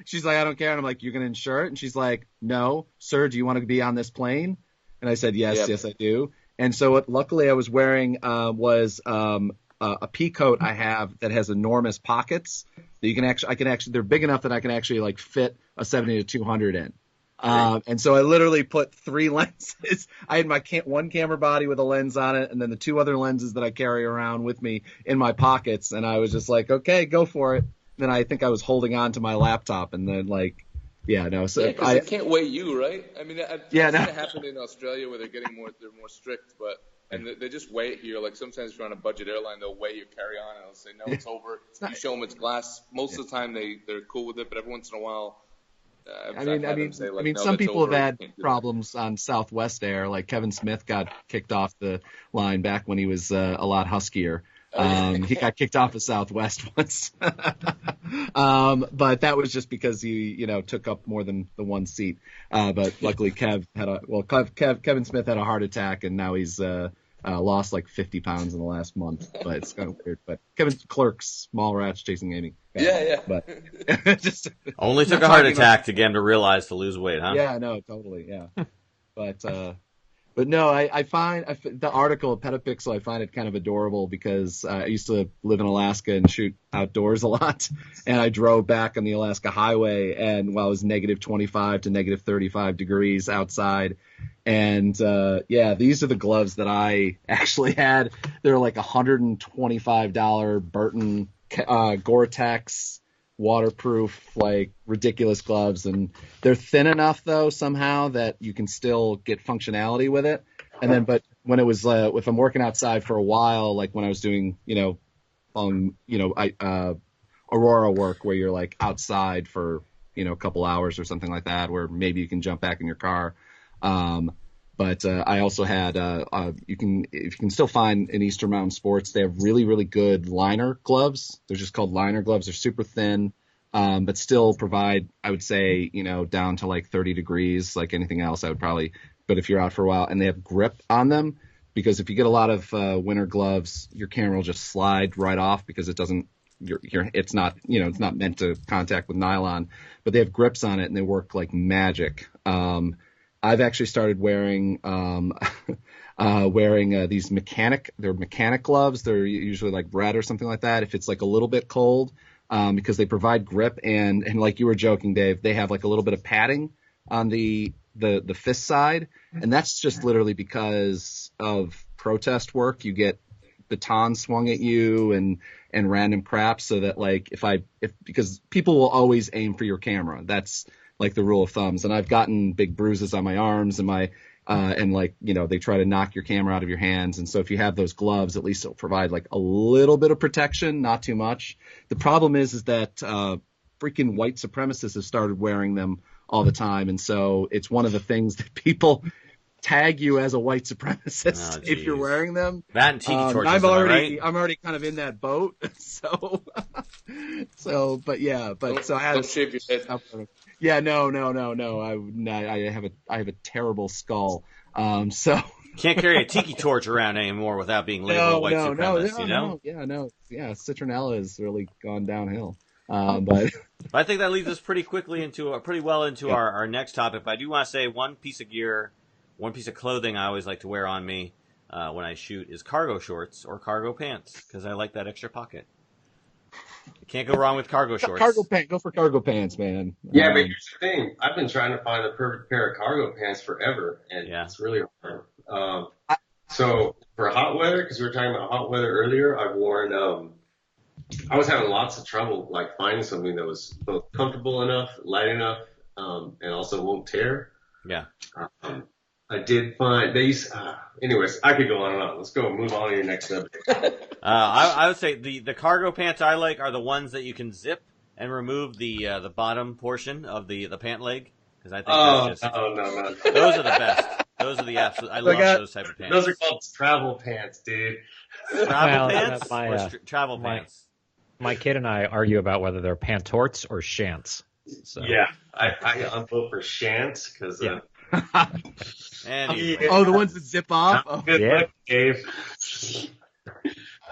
She's like, I don't care. And I'm like, you're going to insure it? And she's like, no. Sir, do you want to be on this plane? And I said, yes, I do. And so what luckily I was wearing was a pea coat I have that has enormous pockets that they're big enough that I can actually like fit a 70 to 200 in. And so I literally put 3 lenses. I had my one camera body with a lens on it, and then the 2 other lenses that I carry around with me in my pockets. And I was just like, okay, go for it. Then I think I was holding on to my laptop, and then So because they can't weigh you, right? I mean, I've seen it happen in Australia where they're more strict, and they just weigh it here. Like sometimes if you're on a budget airline, they'll weigh your carry-on and they'll say, no, it's over. You show them it's glass. Most of the time they're cool with it, but every once in a while. Some people have had problems on Southwest Air. Like Kevin Smith got kicked off the line back when he was a lot huskier. He got kicked off of Southwest once. But that was just because he, took up more than the one seat. But luckily Kevin Smith had a heart attack, and now he's lost like 50 pounds in the last month. But it's kind of weird. But Kevin's Clerks, Mallrats, Chasing Amy. Yeah. But just only took a heart attack to get him to realize to lose weight, huh? Yeah, no, totally, yeah. But no, I find the article of Petapixel, I find it kind of adorable because I used to live in Alaska and shoot outdoors a lot. And I drove back on the Alaska highway, and while it was negative 25 to negative 35 degrees outside. And these are the gloves that I actually had. They're like $125 Burton Gore-Tex waterproof, like ridiculous gloves, and they're thin enough though somehow that you can still get functionality with it. And then, but when it was, if I'm working outside for a while, like when I was doing, Aurora work where you're like outside for, a couple hours or something like that, where maybe you can jump back in your car. But I also had, if you can still find in Eastern Mountain Sports, they have really, really good liner gloves. They're just called liner gloves. They're super thin, but still provide, I would say, down to like 30 degrees, like anything else I would probably, but if you're out for a while, and they have grip on them, because if you get a lot of winter gloves, your camera will just slide right off because it doesn't, it's not meant to contact with nylon, but they have grips on it and they work like magic. I've actually started wearing these mechanic gloves. They're usually like red or something like that if it's like a little bit cold, because they provide grip, and like you were joking, Dave, they have like a little bit of padding on the fist side, and that's just literally because of protest work. You get batons swung at you and random crap, so that like because people will always aim for your camera. That's like the rule of thumbs. And I've gotten big bruises on my arms and they try to knock your camera out of your hands. And so if you have those gloves, at least it'll provide like a little bit of protection, not too much. The problem is that freaking white supremacists have started wearing them all the time. And so it's one of the things that people tag you as a white supremacist if you're wearing them. That and tiki torches. I'm right? already kind of in that boat. So but yeah, but so I had. Don't shave your head. Yeah, no. I have a terrible skull. So. Can't carry a tiki torch around anymore without being labeled a white supremacist, you know? Yeah, citronella has really gone downhill. But I think that leads us pretty well into our next topic. But I do want to say one piece of gear, one piece of clothing I always like to wear on me when I shoot is cargo shorts or cargo pants because I like that extra pocket. You can't go wrong with cargo shorts. Go for cargo pants, man. Yeah, but here's the thing. I've been trying to find the perfect pair of cargo pants forever, and it's really hard. So for hot weather, because we were talking about hot weather earlier, I've worn. I was having lots of trouble like finding something that was both comfortable enough, light enough, and also won't tear. Yeah. I did find these. Anyways, I could go on and on. Let's go move on to your next subject. I would say the cargo pants I like are the ones that you can zip and remove the bottom portion of the pant leg because I think that's just no. Those are the best. Those are the absolute. I love those type of pants. Those are called travel pants, dude. Travel pants. Travel pants. My kid and I argue about whether they're pantorts or shants. So. Yeah, I'm vote for shants because. Yeah. Anyway. Oh, the ones that zip off. Oh. Good luck, Dave.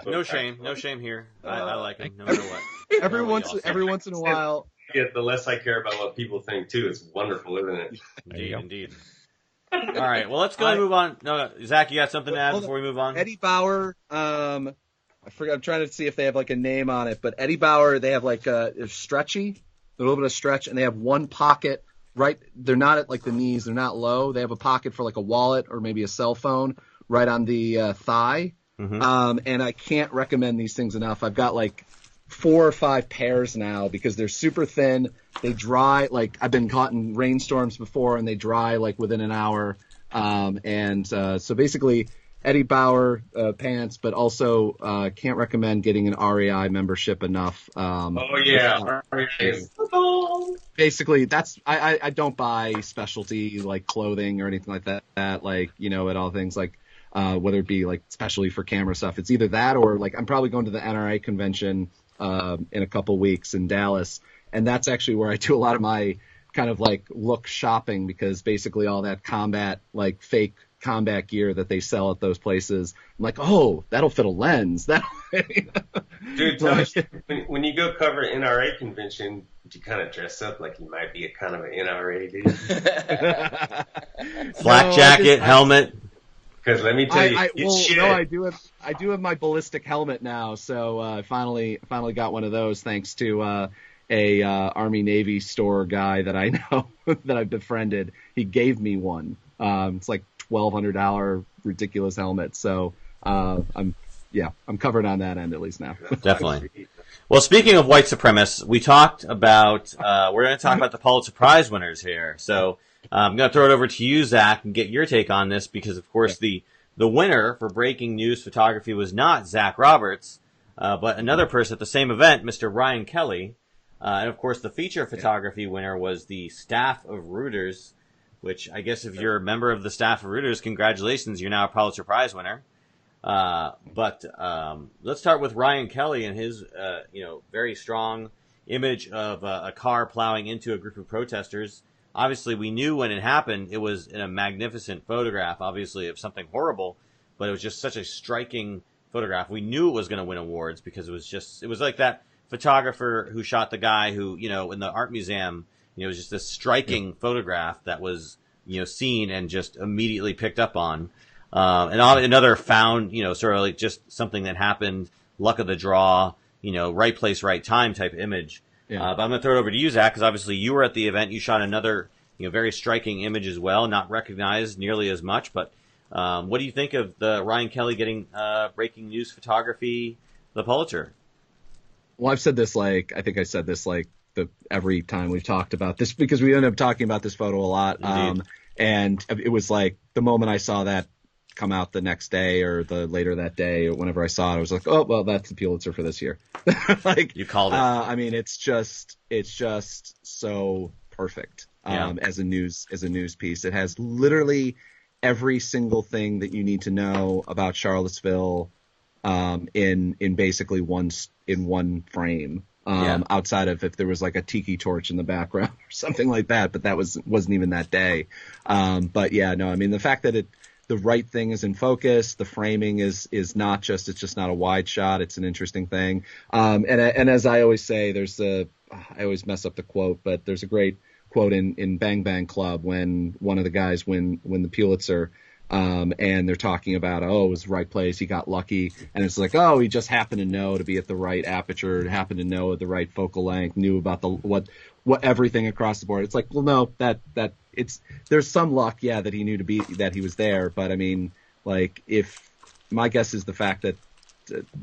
No shame here. I like them no matter what. Every once in a while. Yeah, the less I care about what people think too, it's wonderful, isn't it? Indeed. All right, well let's go and move on. No, Zach, you got something to add before we move on? Eddie Bauer. I forgot. I'm trying to see if they have like a name on it, but Eddie Bauer, they have like they're stretchy, a little bit of stretch, and they have one pocket. Right, they're not at like the knees. They're not low. They have a pocket for like a wallet or maybe a cell phone right on the thigh. Mm-hmm. And I can't recommend these things enough. I've got like 4 or 5 pairs now because they're super thin. They dry. Like I've been caught in rainstorms before and they dry like within an hour. So basically Eddie Bauer pants, but also can't recommend getting an REI membership enough. Basically, that's I don't buy specialty like clothing or anything like that. Like at all things like whether it be like specially for camera stuff. It's either that or like I'm probably going to the NRA convention in a couple weeks in Dallas, and that's actually where I do a lot of my kind of like look shopping because basically all that combat like fake combat gear that they sell at those places. I'm like, oh, that'll fit a lens. Dude, when you go cover an NRA convention, do you kind of dress up like you might be a kind of an NRA dude? Flak jacket, helmet. Because let me tell you, I do have my ballistic helmet now. So I finally got one of those thanks to a Army Navy store guy that I know that I've befriended. He gave me one. It's like $1,200 ridiculous helmet. So I'm covered on that end at least now. Definitely. Well, speaking of white supremacists, we talked about we're going to talk about the Pulitzer Prize winners here. So I'm going to throw it over to you, Zach, and get your take on this because, of course, the winner for breaking news photography was not Zach Roberts, but another person at the same event, Mr. Ryan Kelly. And, of course, the feature photography winner was the staff of Reuters, which I guess if you're a member of the staff of Reuters, congratulations, you're now a Pulitzer Prize winner. But let's start with Ryan Kelly and his, very strong image of a car plowing into a group of protesters. Obviously, we knew when it happened, it was in a magnificent photograph, obviously, of something horrible, but it was just such a striking photograph. We knew it was going to win awards because it was like that photographer who shot the guy who, in the art museum, it was just this striking photograph that was, seen and just immediately picked up on. And another found, sort of like just something that happened, luck of the draw, right place, right time type image. Yeah. But I'm going to throw it over to you, Zach, because obviously you were at the event. You shot another, very striking image as well, not recognized nearly as much. But what do you think of the Ryan Kelly getting breaking news photography, the Pulitzer? Well, I've said this I think I said this every time we've talked about this because we end up talking about this photo a lot. And it was like the moment I saw that come out the next day or the later that day or whenever I saw it, I was like, oh, well, that's the Pulitzer for this year. Like you called it. I mean, it's just so perfect as a news piece. It has literally every single thing that you need to know about Charlottesville in basically one frame. Outside of if there was like a tiki torch in the background or something like that, but that wasn't even that day. But yeah, no, I mean, the fact that the right thing is in focus, the framing is not just, it's just not a wide shot. It's an interesting thing. And as I always say, I always mess up the quote, but there's a great quote in Bang Bang Club when one of the guys win the Pulitzer. And they're talking about, it was the right place, he got lucky, and it's like, he just happened to know to be at the right aperture, happened to know at the right focal length, knew about what everything across the board. It's like, well, no, that there's some luck, that he knew that he was there, but I mean, like, if my guess is the fact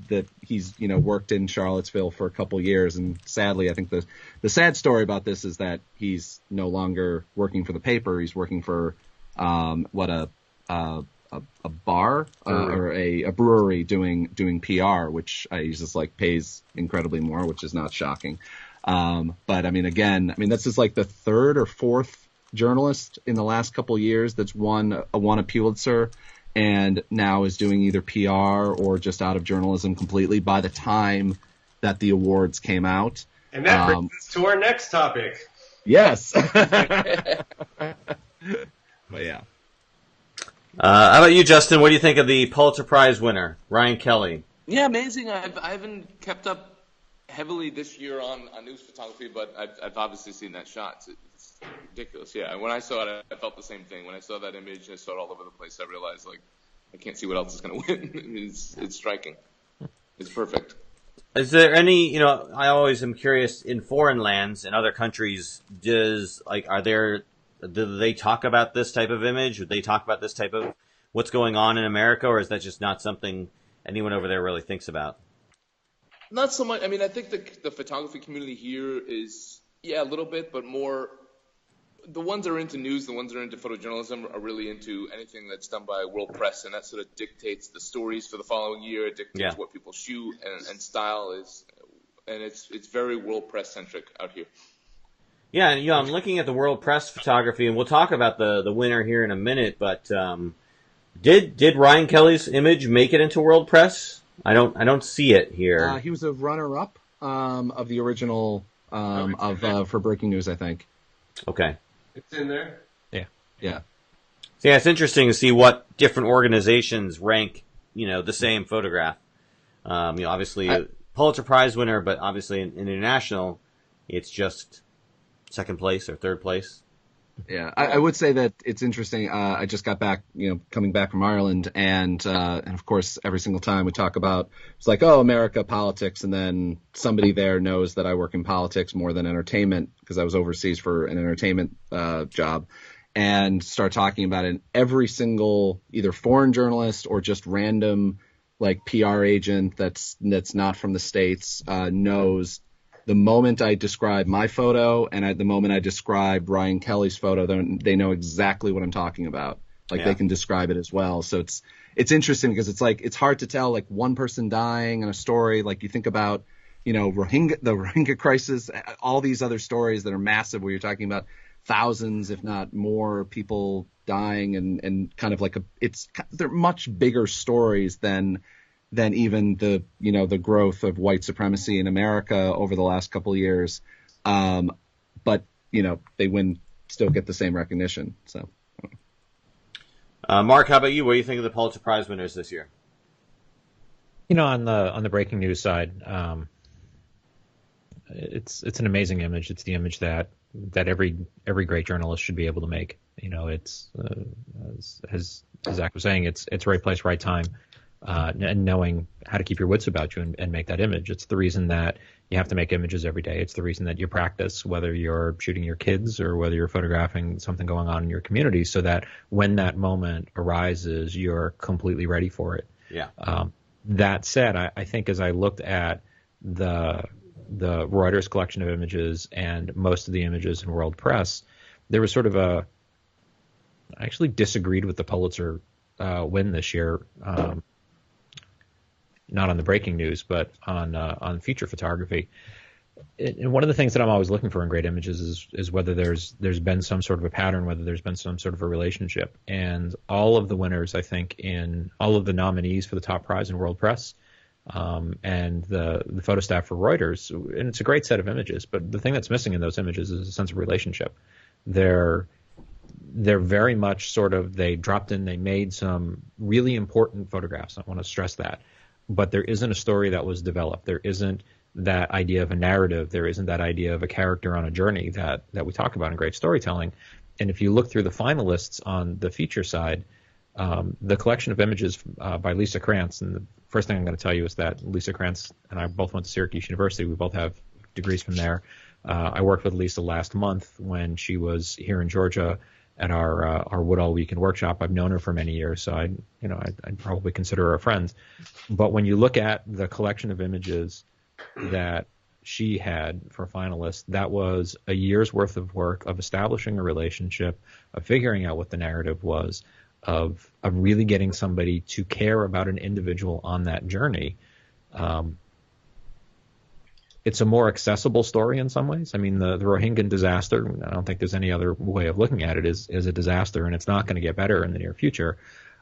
that he's worked in Charlottesville for a couple years, and sadly, I think the sad story about this is that he's no longer working for the paper. He's working for a bar or a brewery doing PR, which he just like pays incredibly more, which is not shocking. But I mean, again, this is like the third or fourth journalist in the last couple years that's won a Pulitzer, and now is doing either PR or just out of journalism completely by the time that the awards came out. And that brings us to our next topic. Yes. But yeah. How about you, Justin? What do you think of the Pulitzer Prize winner, Ryan Kelly? Yeah, amazing. I haven't kept up heavily this year on news photography, but I've obviously seen that shot. It's ridiculous. Yeah, when I saw it, I felt the same thing. When I saw that image, I saw it all over the place. I realized, like, I can't see what else is going to win. It's striking. It's perfect. Is there any, I always am curious, in foreign lands, in other countries, do they talk about this type of image? Would they talk about this type of what's going on in America, or is that just not something anyone over there really thinks about? Not so much. I mean, I think the photography community here is, a little bit, but more the ones that are into news, the ones that are into photojournalism are really into anything that's done by World Press, and that sort of dictates the stories for the following year. It dictates what people shoot, and style is, and it's very World Press centric out here. Yeah, and I'm looking at the World Press photography, and we'll talk about the winner here in a minute. But did Ryan Kelly's image make it into World Press? I don't see it here. He was a runner-up of the original for Breaking News, I think. Okay, it's in there. Yeah. So it's interesting to see what different organizations rank, the same photograph. Obviously Pulitzer Prize winner, but obviously in international, it's just second place or third place. Yeah, I would say that it's interesting. I just got back, coming back from Ireland, and of course, every single time we talk about, it's like, America, politics, and then somebody there knows that I work in politics more than entertainment because I was overseas for an entertainment job, and start talking about it. And every single either foreign journalist or just random like PR agent that's not from the States knows. The moment I describe my photo and the moment I describe Ryan Kelly's photo, they know exactly what I'm talking about. Like they can describe it as well. So it's interesting because it's like, it's hard to tell like one person dying in a story. Like you think about, the Rohingya crisis, all these other stories that are massive where you're talking about thousands, if not more people dying and kind of like they're much bigger stories than even the growth of white supremacy in America over the last couple of years. But they still get the same recognition. So, Mark, how about you? What do you think of the Pulitzer Prize winners this year? On the breaking news side, it's an amazing image. It's the image that every great journalist should be able to make. It's as Zach was saying, it's right place, right time. And knowing how to keep your wits about you and make that image. It's the reason that you have to make images every day. It's the reason that you practice, whether you're shooting your kids or whether you're photographing something going on in your community, so that when that moment arises, you're completely ready for it. Yeah. That said, I think as I looked at the Reuters collection of images and most of the images in World Press, there was sort of I actually disagreed with the Pulitzer win this year. Not on the breaking news, but on feature photography. And one of the things that I'm always looking for in great images is whether there's been some sort of a pattern, whether there's been some sort of a relationship. And all of the winners, I think, in all of the nominees for the top prize in World Press, and the photo staff for Reuters, and it's a great set of images. But the thing that's missing in those images is a sense of relationship. They're very much sort of, they dropped in, they made some really important photographs. I want to stress that. But there isn't a story that was developed. There isn't that idea of a narrative. There isn't that idea of a character on a journey that we talk about in great storytelling. And if you look through the finalists on the feature side, the collection of images by Lisa Krantz, and the first thing I'm going to tell you is that Lisa Krantz and I both went to Syracuse University. We both have degrees from there. I worked with Lisa last month when she was here in Georgia at our Woodall Weekend workshop. I've known her for many years, so I'd probably consider her a friend. But when you look at the collection of images that she had for finalists, that was a year's worth of work of establishing a relationship, of figuring out what the narrative was, of really getting somebody to care about an individual on that journey. It's a more accessible story in some ways. I mean, the Rohingya disaster, I don't think there's any other way of looking at it, is a disaster, and it's not going to get better in the near future.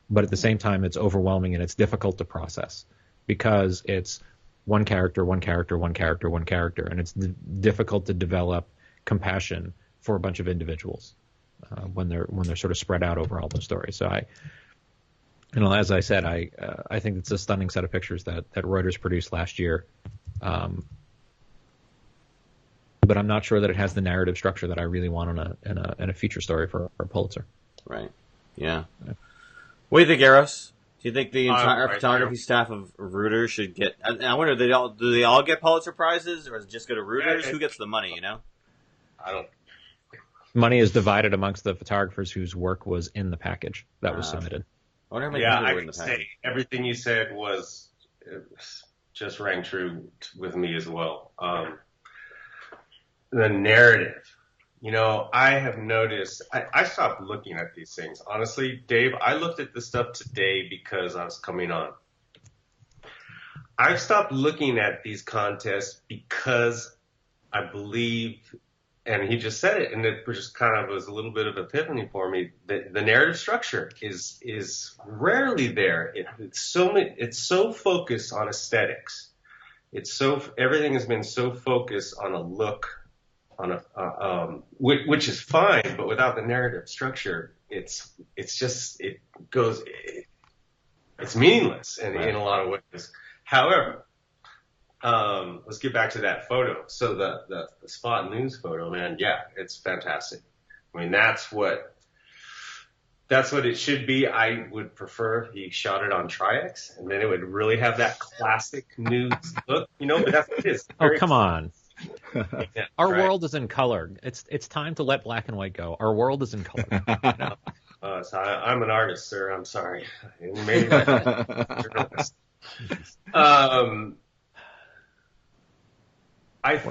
But at the same time, it's overwhelming and it's difficult to process because it's one character, one character, one character, one character, and it's difficult to develop compassion for a bunch of individuals when they're sort of spread out over all those stories. So as I said, I think it's a stunning set of pictures that Reuters produced last year. But I'm not sure that it has the narrative structure that I really want in a feature story for Pulitzer. Right. Yeah. What do you think, Eros? Do you think the entire photography staff of Reuters should get? I wonder, do they all get Pulitzer prizes, or does it just go to Reuters? Who gets the money? I don't. Money is divided amongst the photographers whose work was in the package that was submitted. I wonder how many I were in can the package. say everything you said was just rang true with me as well. The narrative. I have noticed, I stopped looking at these things. Honestly, Dave, I looked at this stuff today because I was coming on. I've stopped looking at these contests because I believe, and he just said it, and it just kind of was a little bit of epiphany for me, that the narrative structure is rarely there. It's so focused on aesthetics. Everything has been so focused on a look, which is fine, but without the narrative structure, it's meaningless in a lot of ways. However, let's get back to that photo. So the Spot News photo, man, yeah, it's fantastic. I mean, that's what it should be. I would prefer if he shot it on Tri-X, and then it would really have that classic news look, but that's what it is. Oh, come on. Yeah, Our world is in color. It's time to let black and white go. Our world is in color. So I'm an artist, sir. I'm sorry. Maybe I'm a journalist. Weren't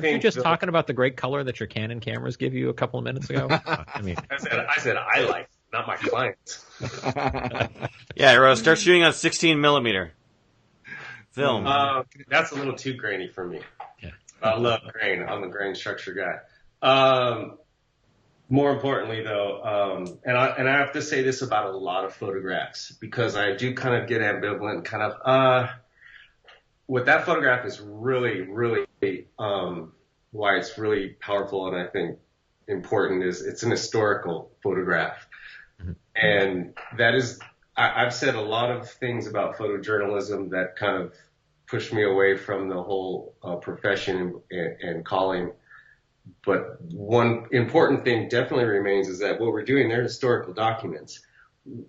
you just talking about the great color that your Canon cameras give you a couple of minutes ago? I said I like, not my clients. Yeah, Rose, start shooting on 16 millimeter film. That's a little too grainy for me. Yeah. I love grain. I'm a grain structure guy. More importantly, though, and I have to say this about a lot of photographs because I do kind of get ambivalent, what that photograph is really, really, why it's really powerful and I think important is it's an historical photograph. Mm-hmm. And that is, I've said a lot of things about photojournalism that kind of pushed me away from the whole profession and calling. But one important thing definitely remains is that what we're doing, they're historical documents.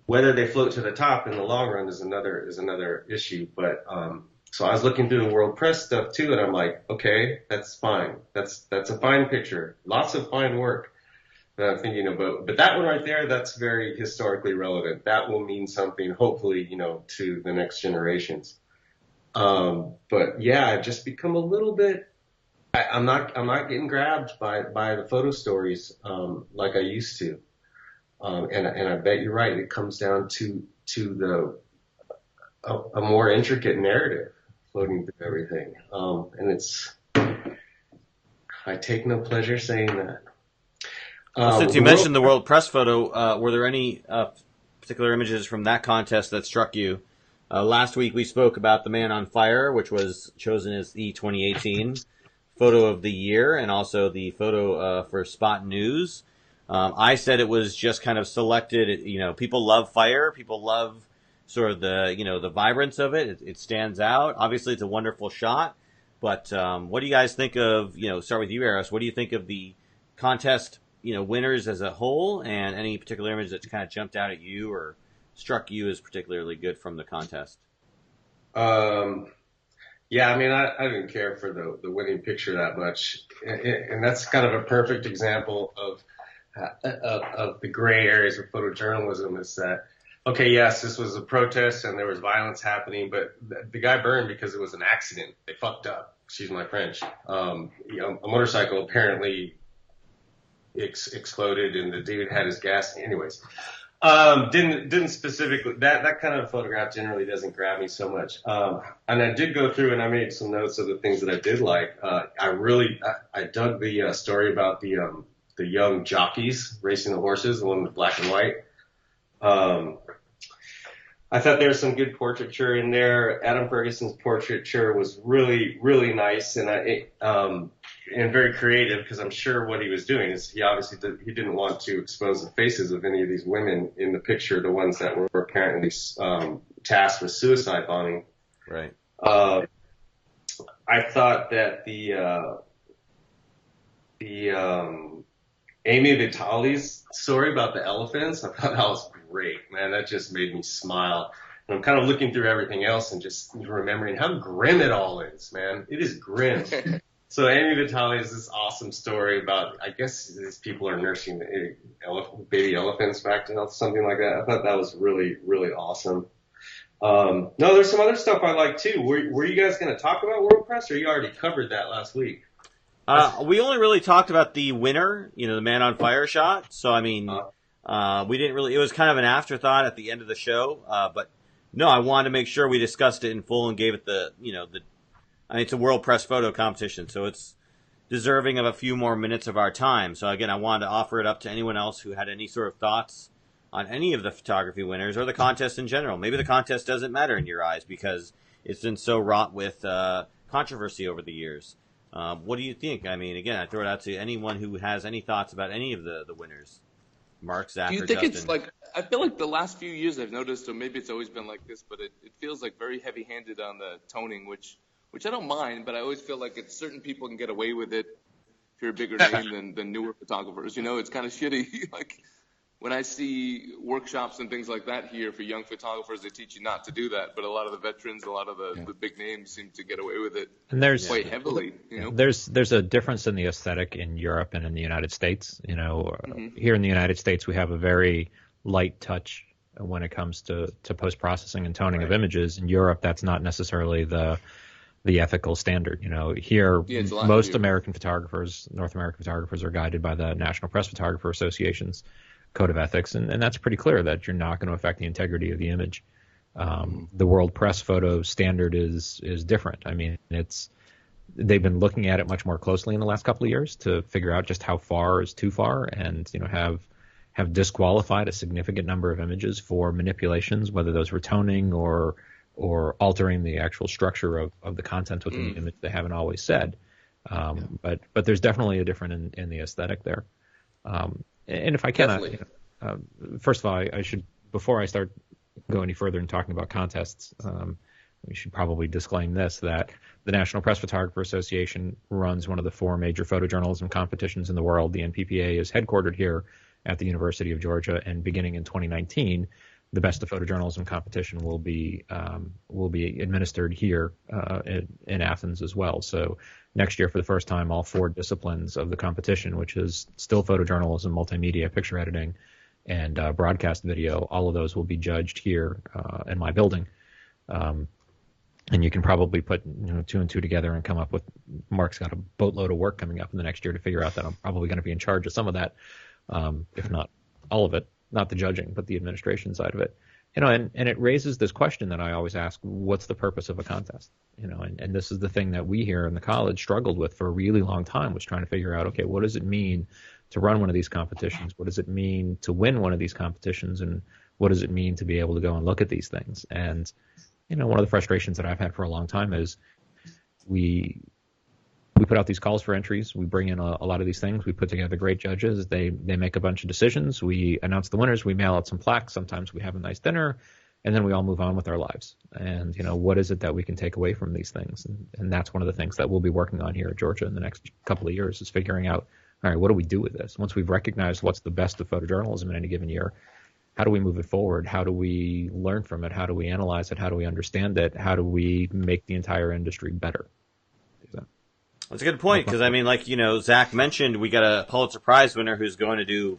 Whether they float to the top in the long run is another issue. But so I was looking through the World Press stuff too, and I'm like, okay, that's fine. That's a fine picture. Lots of fine work that I'm thinking about. But that one right there, that's very historically relevant. That will mean something, hopefully, to the next generations. But yeah, I've just become a little bit. I'm not getting grabbed by the photo stories like I used to. And I bet you're right. It comes down to a more intricate narrative floating through everything. And I take no pleasure saying that. Well, since you mentioned the World Press photo, were there any particular images from that contest that struck you? Last week we spoke about the Man on Fire, which was chosen as the 2018 photo of the year, and also the photo for Spot News. I said it was just kind of selected. People love fire. People love sort of the vibrance of it. It stands out. Obviously, it's a wonderful shot. But what do you guys think of? Start with you, Eros. What do you think of the contest? Winners as a whole, and any particular image that kind of jumped out at you or struck you as particularly good from the contest? Yeah, I mean, I didn't care for the winning picture that much, and that's kind of a perfect example of the gray areas of photojournalism. Is that okay? Yes, this was a protest and there was violence happening, but the guy burned because it was an accident. They fucked up. Excuse my French. A motorcycle apparently exploded and the dude had his gas. Anyways, didn't specifically that kind of photograph generally doesn't grab me so much. And I did go through and I made some notes of the things that I did like. I dug the story about the young jockeys racing the horses, the one with black and white. I thought there was some good portraiture in there. Adam Ferguson's portraiture was really, really nice and very creative, because I'm sure what he was doing is he didn't want to expose the faces of any of these women in the picture, the ones that were apparently tasked with suicide bombing. Right. I thought that the Amy Vitale's story about the elephants, I thought that was great, man. That just made me smile. And I'm kind of looking through everything else and just remembering how grim it all is, man. It is grim. So Amy Vitale has this awesome story about, I guess these people are nursing baby elephants back to health, something like that. I thought that was really, really awesome. No, there's some other stuff I like too. Were you guys going to talk about World Press, or you already covered that last week? We only really talked about the winner, the Man on Fire shot. So, I mean, we didn't really, it was kind of an afterthought at the end of the show. But no, I wanted to make sure we discussed it in full and gave it it's a World Press photo competition, so it's deserving of a few more minutes of our time. So again, I wanted to offer it up to anyone else who had any sort of thoughts on any of the photography winners or the contest in general. Maybe the contest doesn't matter in your eyes because it's been so wrought with controversy over the years. What do you think? I mean, again, I throw it out to anyone who has any thoughts about any of the winners. Mark, Zach, do you or think Justin. it's like, I feel like the last few years I've noticed, or maybe it's always been like this, but it feels like very heavy-handed on the toning, which I don't mind, but I always feel like certain people can get away with it if you're a bigger name than newer photographers. It's kind of shitty. Like when I see workshops and things like that here for young photographers, they teach you not to do that. But a lot of the veterans, a lot of the big names seem to get away with it quite heavily. There's a difference in the aesthetic in Europe and in the United States. Here in the United States, we have a very light touch when it comes to post-processing and toning of images. In Europe, that's not necessarily the ethical standard. Here, most American photographers, North American photographers, are guided by the National Press Photographer Association's code of ethics, and that's pretty clear that you're not going to affect the integrity of the image. The World Press photo standard is different. I mean, they've been looking at it much more closely in the last couple of years to figure out just how far is too far, and have disqualified a significant number of images for manipulations, whether those were toning or altering the actual structure of the content within the image. They haven't always said, but there's definitely a difference in the aesthetic there. And if I can, first of all, I should, before I start go any further in talking about contests, we should probably disclaim this, that the National Press Photographer Association runs one of the 4 major photojournalism competitions in the world. The NPPA is headquartered here at the University of Georgia, and beginning in 2019, the Best of Photojournalism competition will be administered here in Athens as well. So next year, for the first time, all 4 disciplines of the competition, which is still photojournalism, multimedia, picture editing, and broadcast video, all of those will be judged here in my building. And you can probably put 2 and 2 together and come up with, Mark's got a boatload of work coming up in the next year to figure out that I'm probably going to be in charge of some of that, if not all of it. Not the judging, but the administration side of it. and it raises this question that I always ask: what's the purpose of a contest? And this is the thing that we here in the college struggled with for a really long time, was trying to figure out, okay, what does it mean to run one of these competitions? What does it mean to win one of these competitions? And what does it mean to be able to go and look at these things? And, one of the frustrations that I've had for a long time is we put out these calls for entries. We bring in a lot of these things. We put together great judges. They make a bunch of decisions. We announce the winners. We mail out some plaques. Sometimes we have a nice dinner, and then we all move on with our lives. And, what is it that we can take away from these things? And that's one of the things that we'll be working on here at Georgia in the next couple of years, is figuring out, all right, what do we do with this? Once we've recognized what's the best of photojournalism in any given year, how do we move it forward? How do we learn from it? How do we analyze it? How do we understand it? How do we make the entire industry better? That's a good point, because, Zach mentioned we got a Pulitzer Prize winner who's going to do,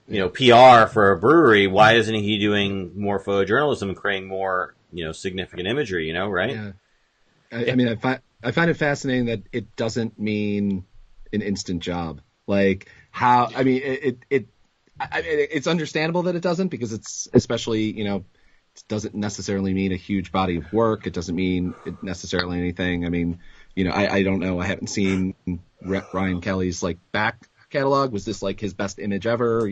PR for a brewery. Why isn't he doing more photojournalism and creating more, significant imagery, right? Yeah. I find it fascinating that it doesn't mean an instant job. Like how, it's understandable that it doesn't, because it's especially, it doesn't necessarily mean a huge body of work. It doesn't mean necessarily anything. I don't know. I haven't seen Ryan Kelly's back catalog. Was this his best image ever?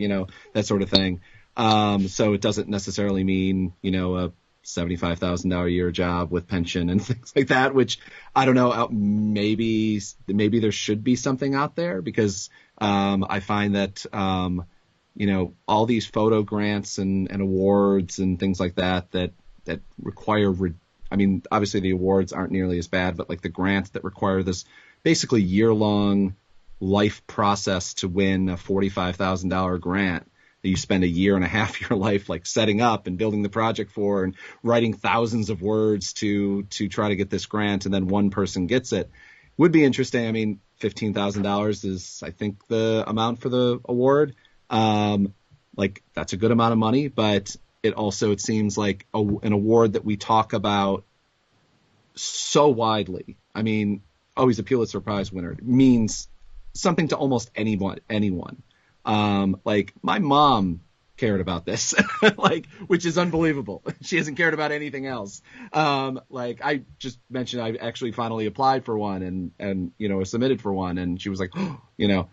That sort of thing. So it doesn't necessarily mean, a $75,000 a year job with pension and things like that, which I don't know. Maybe there should be something out there, because I find that, all these photo grants and awards and things like that require, obviously the awards aren't nearly as bad, but the grants that require this basically year-long life process to win a $45,000 grant that you spend a year and a half of your life setting up and building the project for, and writing thousands of words to try to get this grant, and then one person gets it. Would be interesting. $15,000 is, I think, the amount for the award. That's a good amount of money, but it seems like an award that we talk about so widely. He's a Pulitzer Prize winner. It means something to almost anyone. My mom cared about this, which is unbelievable. She hasn't cared about anything else. I just mentioned, I actually finally applied for one and submitted for one, and she was like,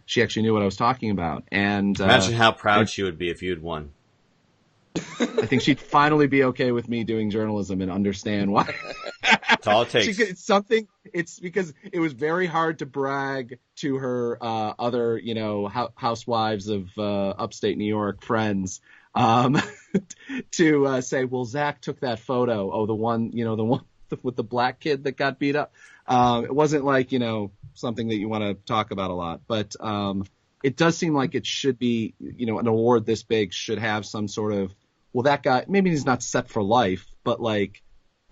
she actually knew what I was talking about. And imagine how proud she would be if you'd won. I think she'd finally be okay with me doing journalism and understand why. That's all it takes. It's because it was very hard to brag to her other, housewives of upstate New York friends to say, well, Zach took that photo. Oh, the one with the black kid that got beat up. It wasn't something that you want to talk about a lot, but it does seem like it should be, an award this big should have some sort of, well, that guy, maybe he's not set for life, but I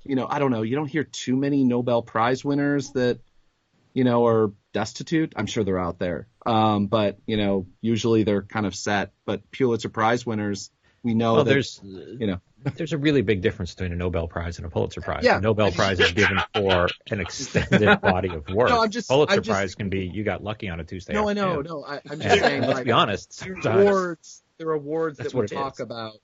don't know. You don't hear too many Nobel Prize winners that, are destitute. I'm sure they're out there. But, usually they're kind of set. But Pulitzer Prize winners, we know there's a really big difference between a Nobel Prize and a Pulitzer Prize. Yeah. A Nobel Prize is given for an extended body of work. No, Pulitzer Prize can be, you got lucky on a Tuesday. No, I know. No, I'm just saying. Let's be honest. There are awards that we talk about.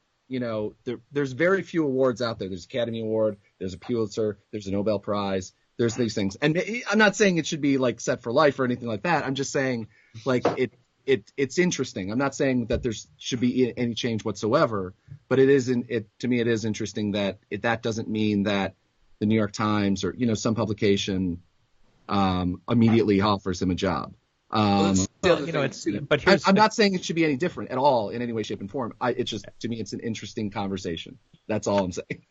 There's very few awards out there. There's Academy Award, there's a Pulitzer, there's a Nobel Prize, there's these things. And I'm not saying it should be set for life or anything like that. I'm just saying it's interesting. I'm not saying that there should be any change whatsoever, but to me it is interesting that that doesn't mean that the New York Times or some publication immediately offers him a job. I'm not saying it should be any different at all in any way, shape, and form. It's just, to me, it's an interesting conversation. That's all I'm saying.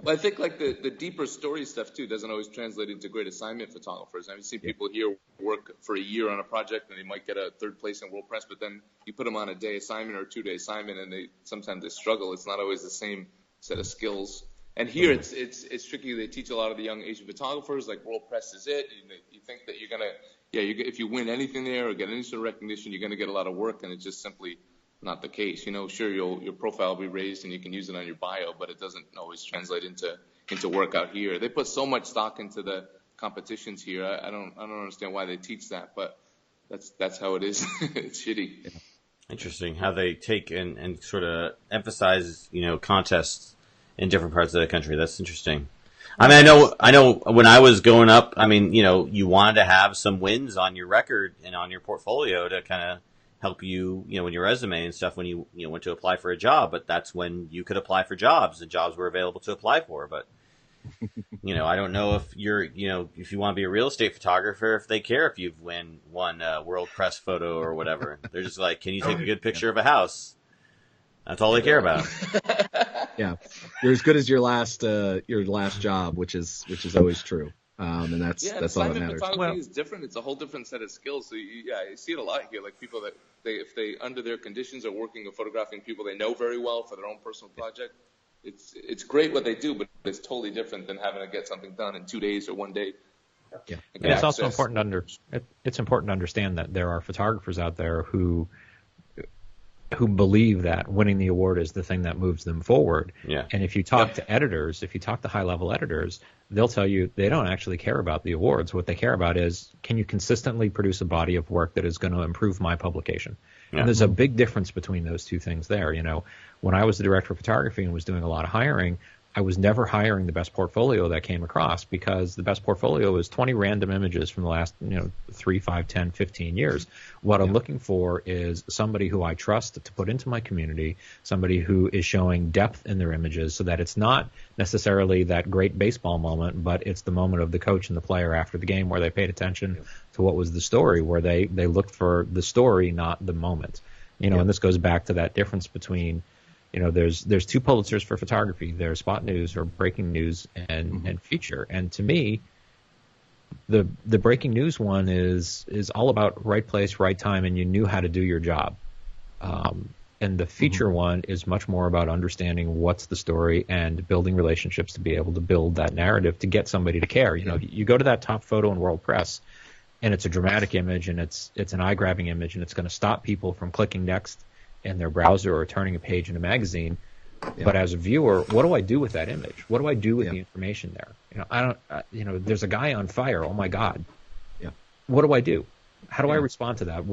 Well, I think the deeper story stuff too doesn't always translate into great assignment photographers. I've seen people here work for a year on a project and they might get a third place in World Press, but then you put them on a day assignment or a 2-day assignment and sometimes they struggle. It's not always the same set of skills. And here it's tricky. They teach a lot of the young Asian photographers World Press is it. You think that you're gonna if you win anything there or get any sort of recognition, you're gonna get a lot of work, and it's just simply not the case. Sure, your profile will be raised and you can use it on your bio, but it doesn't always translate into work out here. They put so much stock into the competitions here. I don't understand why they teach that, but that's how it is. It's shitty. Interesting how they take and sort of emphasize, contests in different parts of the country. That's interesting. I mean, I know when I was growing up, I mean, you wanted to have some wins on your record and on your portfolio to kind of help you, in your resume and stuff when you went to apply for a job. But that's when you could apply for jobs and jobs were available to apply for. But, I don't know if if you want to be a real estate photographer, if they care if you've won World Press Photo or whatever. They're just like, can you take a good picture of a house? That's all they care about. Yeah, you're as good as your last job, which is always true, and that's all that matters. Photography is different; it's a whole different set of skills. So you see it a lot here, like people that if they under their conditions are working or photographing people they know very well for their own personal project. It's great what they do, but it's totally different than having to get something done in 2 days or 1 day. Yeah, and it's also important to understand that there are photographers out there who believe that winning the award is the thing that moves them forward. Yeah. And if you talk to editors, if you talk to high-level editors, they'll tell you they don't actually care about the awards. What they care about is, can you consistently produce a body of work that is going to improve my publication? Yeah. And there's a big difference between those two things there. When I was the director of photography and was doing a lot of hiring, I was never hiring the best portfolio that came across, because the best portfolio is 20 random images from the last 3, 5, 10, 15 years. What I'm looking for is somebody who I trust to put into my community, somebody who is showing depth in their images, so that it's not necessarily that great baseball moment, but it's the moment of the coach and the player after the game where they paid attention to what was the story, where they looked for the story, not the moment. And this goes back to that difference between there's 2 Pulitzers for photography. There's spot news or breaking news and feature. And to me, the breaking news one is all about right place, right time, and you knew how to do your job. And the feature one is much more about understanding what's the story and building relationships to be able to build that narrative to get somebody to care. You go to that top photo in World Press, and it's a dramatic image, and it's an eye-grabbing image, and it's going to stop people from clicking next in their browser or turning a page in a magazine. Yeah. But as a viewer, what do I do with that image? What do I do with the information there? I don't. There's a guy on fire. Oh my God. Yeah. What do I do? How do I respond to that?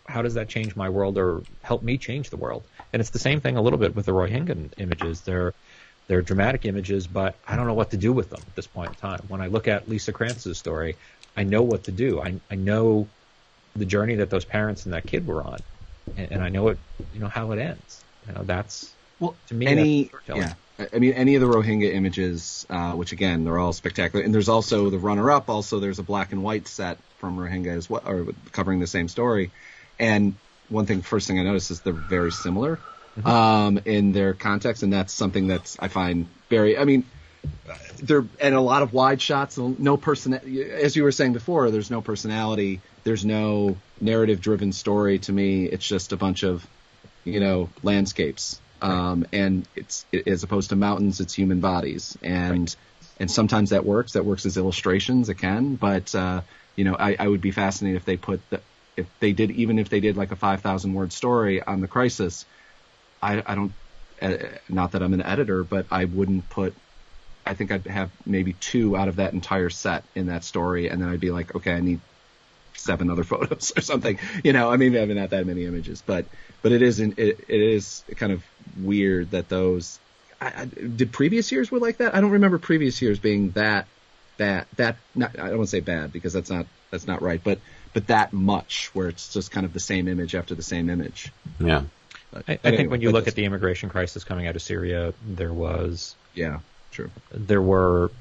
How does that change my world or help me change the world? And it's the same thing a little bit with the Hoagland images. They're dramatic images, but I don't know what to do with them at this point in time. When I look at Lisa Krantz's story, I know what to do. I know the journey that those parents and that kid were on. And I know it, how it ends. That's to me. Any of the Rohingya images, which again they're all spectacular, and there's also the runner-up. Also, there's a black and white set from Rohingya as well, or covering the same story. And first thing I noticed is they're very similar in their context, and that's something that's I find very. There and a lot of wide shots, no person. As you were saying before, there's no personality. There's no narrative-driven story to me. It's just a bunch of, landscapes. And it's as opposed to mountains, it's human bodies. And sometimes that works. That works as illustrations. It can. But I would be fascinated if they did like a 5,000-word story on the crisis. I don't. Not that I'm an editor, but I wouldn't put. I think I'd have maybe 2 out of that entire set in that story, and then I'd be like, okay, I need 7 other photos or something. Maybe not that many images, but it is kind of weird that those. Did previous years were like that? I don't remember previous years being that bad. I don't want to say bad because that's not right, but that much where it's just kind of the same image after the same image. Yeah. I think when you look at the immigration crisis coming out of Syria, there was. Yeah. True. There were.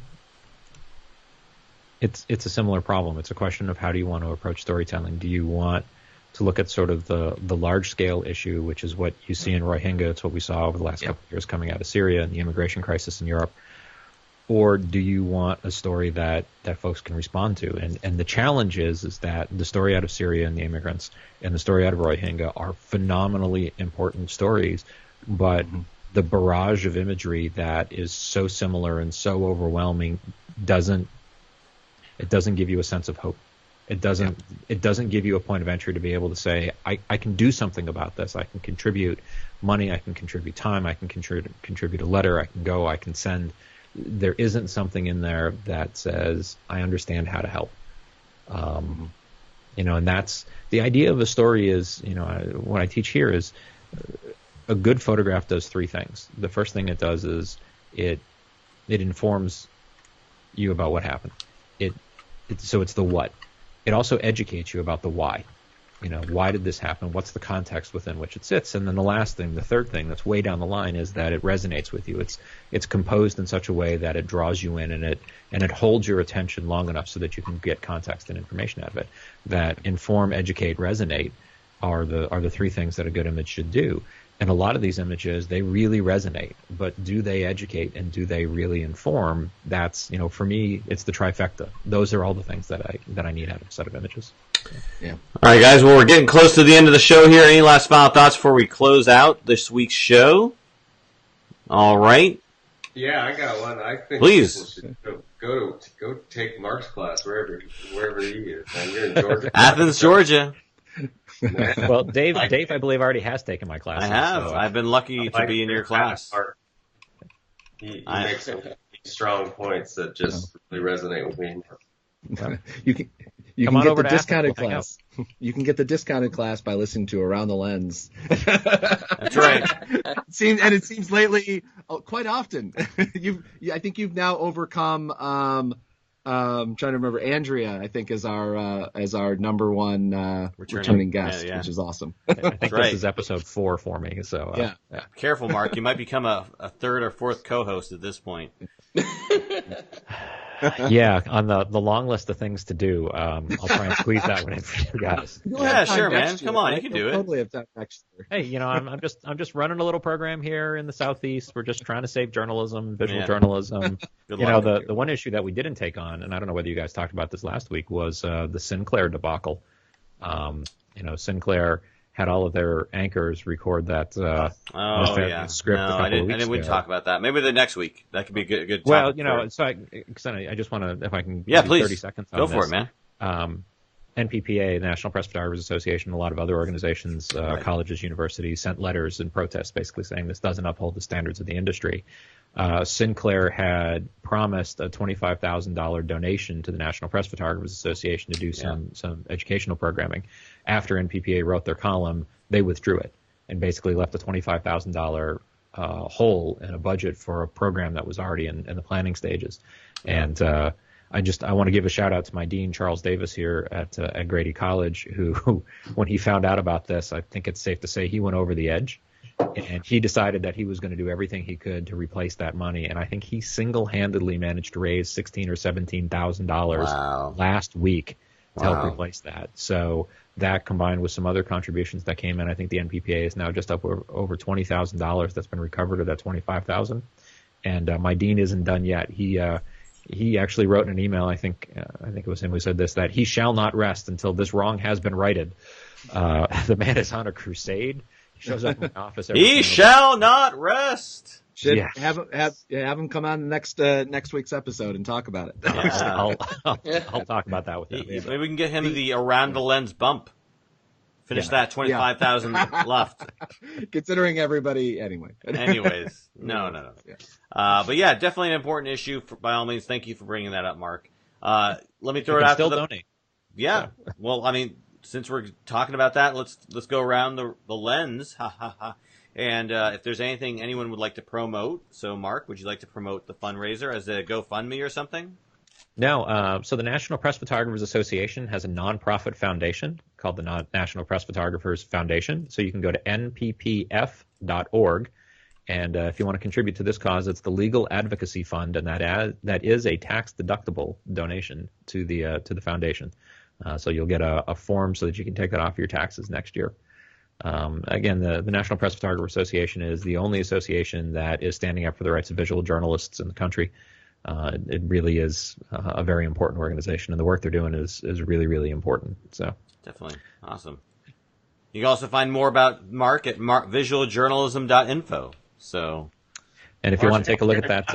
It's a similar problem. It's a question of how do you want to approach storytelling? Do you want to look at sort of the large scale issue, which is what you see in Rohingya? It's what we saw over the last couple of years coming out of Syria and the immigration crisis in Europe. Or do you want a story that folks can respond to? And the challenge is that the story out of Syria and the immigrants and the story out of Rohingya are phenomenally important stories, but the barrage of imagery that is so similar and so overwhelming doesn't give you a sense of hope. It doesn't give you a point of entry to be able to say, I can do something about this. I can contribute money. I can contribute time. I can contribute a letter. I can send. There isn't something in there that says, I understand how to help. And that's the idea of a story is, what I teach here is a good photograph does three things. The first thing it does is it informs you about what happened. So it's the what. It also educates you about the why. Why did this happen? What's the context within which it sits? And then the last thing, the third thing that's way down the line is that it resonates with you. It's composed in such a way that it draws you in, and it holds your attention long enough so that you can get context and information out of it. That inform, educate, resonate are the three things that a good image should do. And a lot of these images, they really resonate, but do they educate and do they really inform? That's, for me, it's the trifecta. Those are all the things that I need out of a set of images. Yeah. All right, guys. Well, we're getting close to the end of the show here. Any last final thoughts before we close out this week's show? All right. Yeah, I got one. I think Please people should go take Mark's class wherever he is. And you're in Georgia. Athens, Georgia. Well, Dave, I believe already has taken my class. I have. So I've been lucky to be in your class. He makes some strong points that just really resonate with me. You can get the discounted class. You can get the discounted class by listening to Around the Lens. That's right. It seems lately quite often. I think you've now overcome. I'm trying to remember. Andrea, I think, is our number one returning guest, which is awesome. I think this is episode 4 for me. So yeah. Careful, Mark. You might become a third or fourth co-host at this point. Yeah, on the long list of things to do, I'll try and squeeze that one in for you guys. Yeah, sure, man. Come on, you can do it. Totally have time next year. Hey, I'm just running a little program here in the Southeast. We're just trying to save journalism, visual journalism. The one issue that we didn't take on, and I don't know whether you guys talked about this last week, was the Sinclair debacle. Sinclair had all of their anchors record that script. I didn't talk about that. Maybe the next week. That could be a good. Well, so I just want to, if I can, please 30 seconds. Go for it, man. NPPA, National Press Photographers Association, a lot of other organizations, colleges, universities, sent letters in protest, basically saying this doesn't uphold the standards of the industry. Sinclair had promised a $25,000 donation to the National Press Photographers Association to do some educational programming. After NPPA wrote their column, they withdrew it and basically left a $25,000 hole in a budget for a program that was already in the planning stages. Yeah. And I want to give a shout out to my dean, Charles Davis, here at Grady College, who, when he found out about this, I think it's safe to say he went over the edge. And he decided that he was going to do everything he could to replace that money. And I think he single-handedly managed to raise $16,000 or $17,000 last week to help replace that. So that, combined with some other contributions that came in, I think the NPPA is now just up over $20,000 that's been recovered of that $25,000. And my dean isn't done yet. He actually wrote in an email, I think it was him who said this, that he shall not rest until this wrong has been righted. The man is on a crusade. Shows up in my office. He shall not rest. Should have him come on next week's episode and talk about it. Yeah. I'll talk about that with him. Maybe we can get him the Around the Lens bump. Finish that 25,000 left. Considering everybody, anyway. Anyways, no. Yeah. But yeah, definitely an important issue. By all means, thank you for bringing that up, Mark. Let me throw it out. Still donate. Yeah. So. Well, I mean, since we're talking about that, let's go around the lens. And if there's anything anyone would like to promote, so Mark, would you like to promote the fundraiser as a GoFundMe or something? No. So the National Press Photographers Association has a nonprofit foundation called the National Press Photographers Foundation. So you can go to nppf.org. And if you want to contribute to this cause, it's the Legal Advocacy Fund, and that is a tax-deductible donation to the foundation. So you'll get a form so that you can take that off your taxes next year. Again, the National Press Photographer Association is the only association that is standing up for the rights of visual journalists in the country. It really is a very important organization, and the work they're doing is really, really important. So definitely awesome. You can also find more about Mark at visualjournalism.info. So, and if you want to take a look at that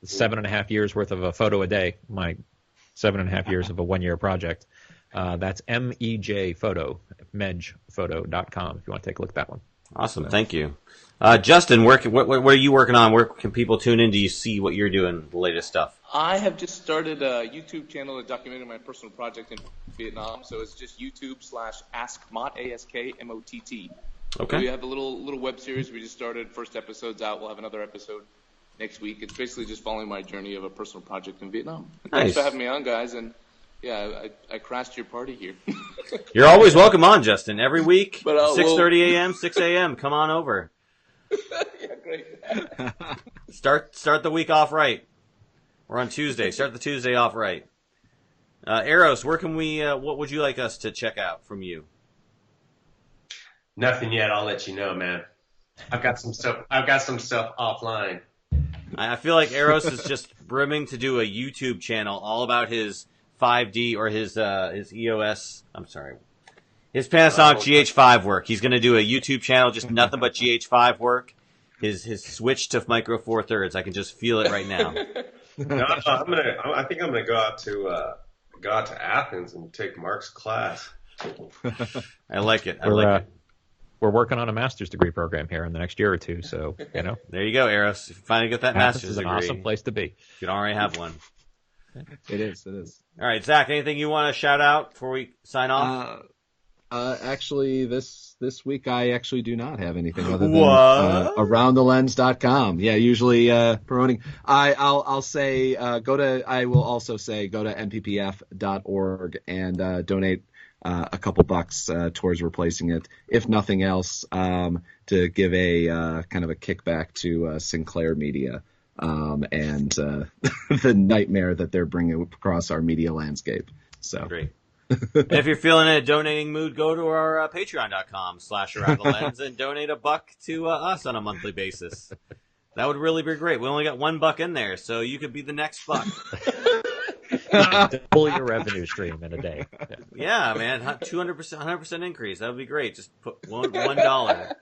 7.5 years worth of a photo a day, my 7.5 years of a 1-year project, that's mejphoto.com if you want to take a look at that one. Awesome, thank you. Justin, what are you working on? Where can people tune in? Do you see what you're doing, the latest stuff? I have just started a YouTube channel documenting my personal project in Vietnam. So it's just YouTube/AskMott, AskMott. Okay. So we have a little web series we just started. First episode's out. We'll have another episode next week. It's basically just following my journey of a personal project in Vietnam. Nice. Thanks for having me on, guys. And yeah, I crashed your party here. You're always welcome on, Justin. Every week, But, 6:30 a.m., 6 a.m. Come on over. Yeah, great. Start the week off right. We're on Tuesday. Start the Tuesday off right. Eros, where can we? What would you like us to check out from you? Nothing yet. I'll let you know, man. I've got some stuff offline. I feel like Eros is just brimming to do a YouTube channel all about his 5D or his EOS. I'm sorry, his Panasonic GH5 work. He's going to do a YouTube channel, just nothing but GH5 work. His switch to Micro Four Thirds. I can just feel it right now. No, I think I'm gonna go out to Athens and take Mark's class. I like it. We're working on a master's degree program here in the next year or two, so There you go, Eros. If you finally get that Athens master's is an degree, awesome place to be. you can already have one. It is. All right, Zach. Anything you want to shout out before we sign off? Actually, this week I actually do not have anything other than aroundthelens.com. Yeah, usually promoting. I'll say I will also say go to mppf.org and donate a couple bucks towards replacing it, if nothing else, to give a kind of a kickback to Sinclair Media and the nightmare that they're bringing across our media landscape. So great. And if you're feeling in a donating mood, go to our patreon.com/aroundthelens and donate $1 to us on a monthly basis. That would really be great. We only got $1 in there, so you could be the next buck. Double your revenue stream in a day. Yeah, man, 200%, 100% increase. That would be great. Just put $1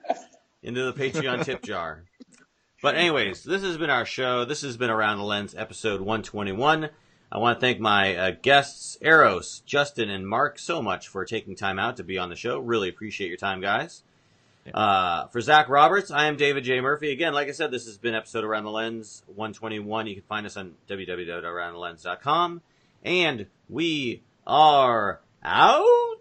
into the Patreon tip jar. But anyways, this has been our show. This has been Around the Lens, episode 121. I want to thank my guests, Eros, Justin, and Mark, so much for taking time out to be on the show. Really appreciate your time, guys. For Zach Roberts, I am David J. Murphy. Again, like I said, this has been episode Around the Lens 121. You can find us on www.aroundthelens.com. And we are out.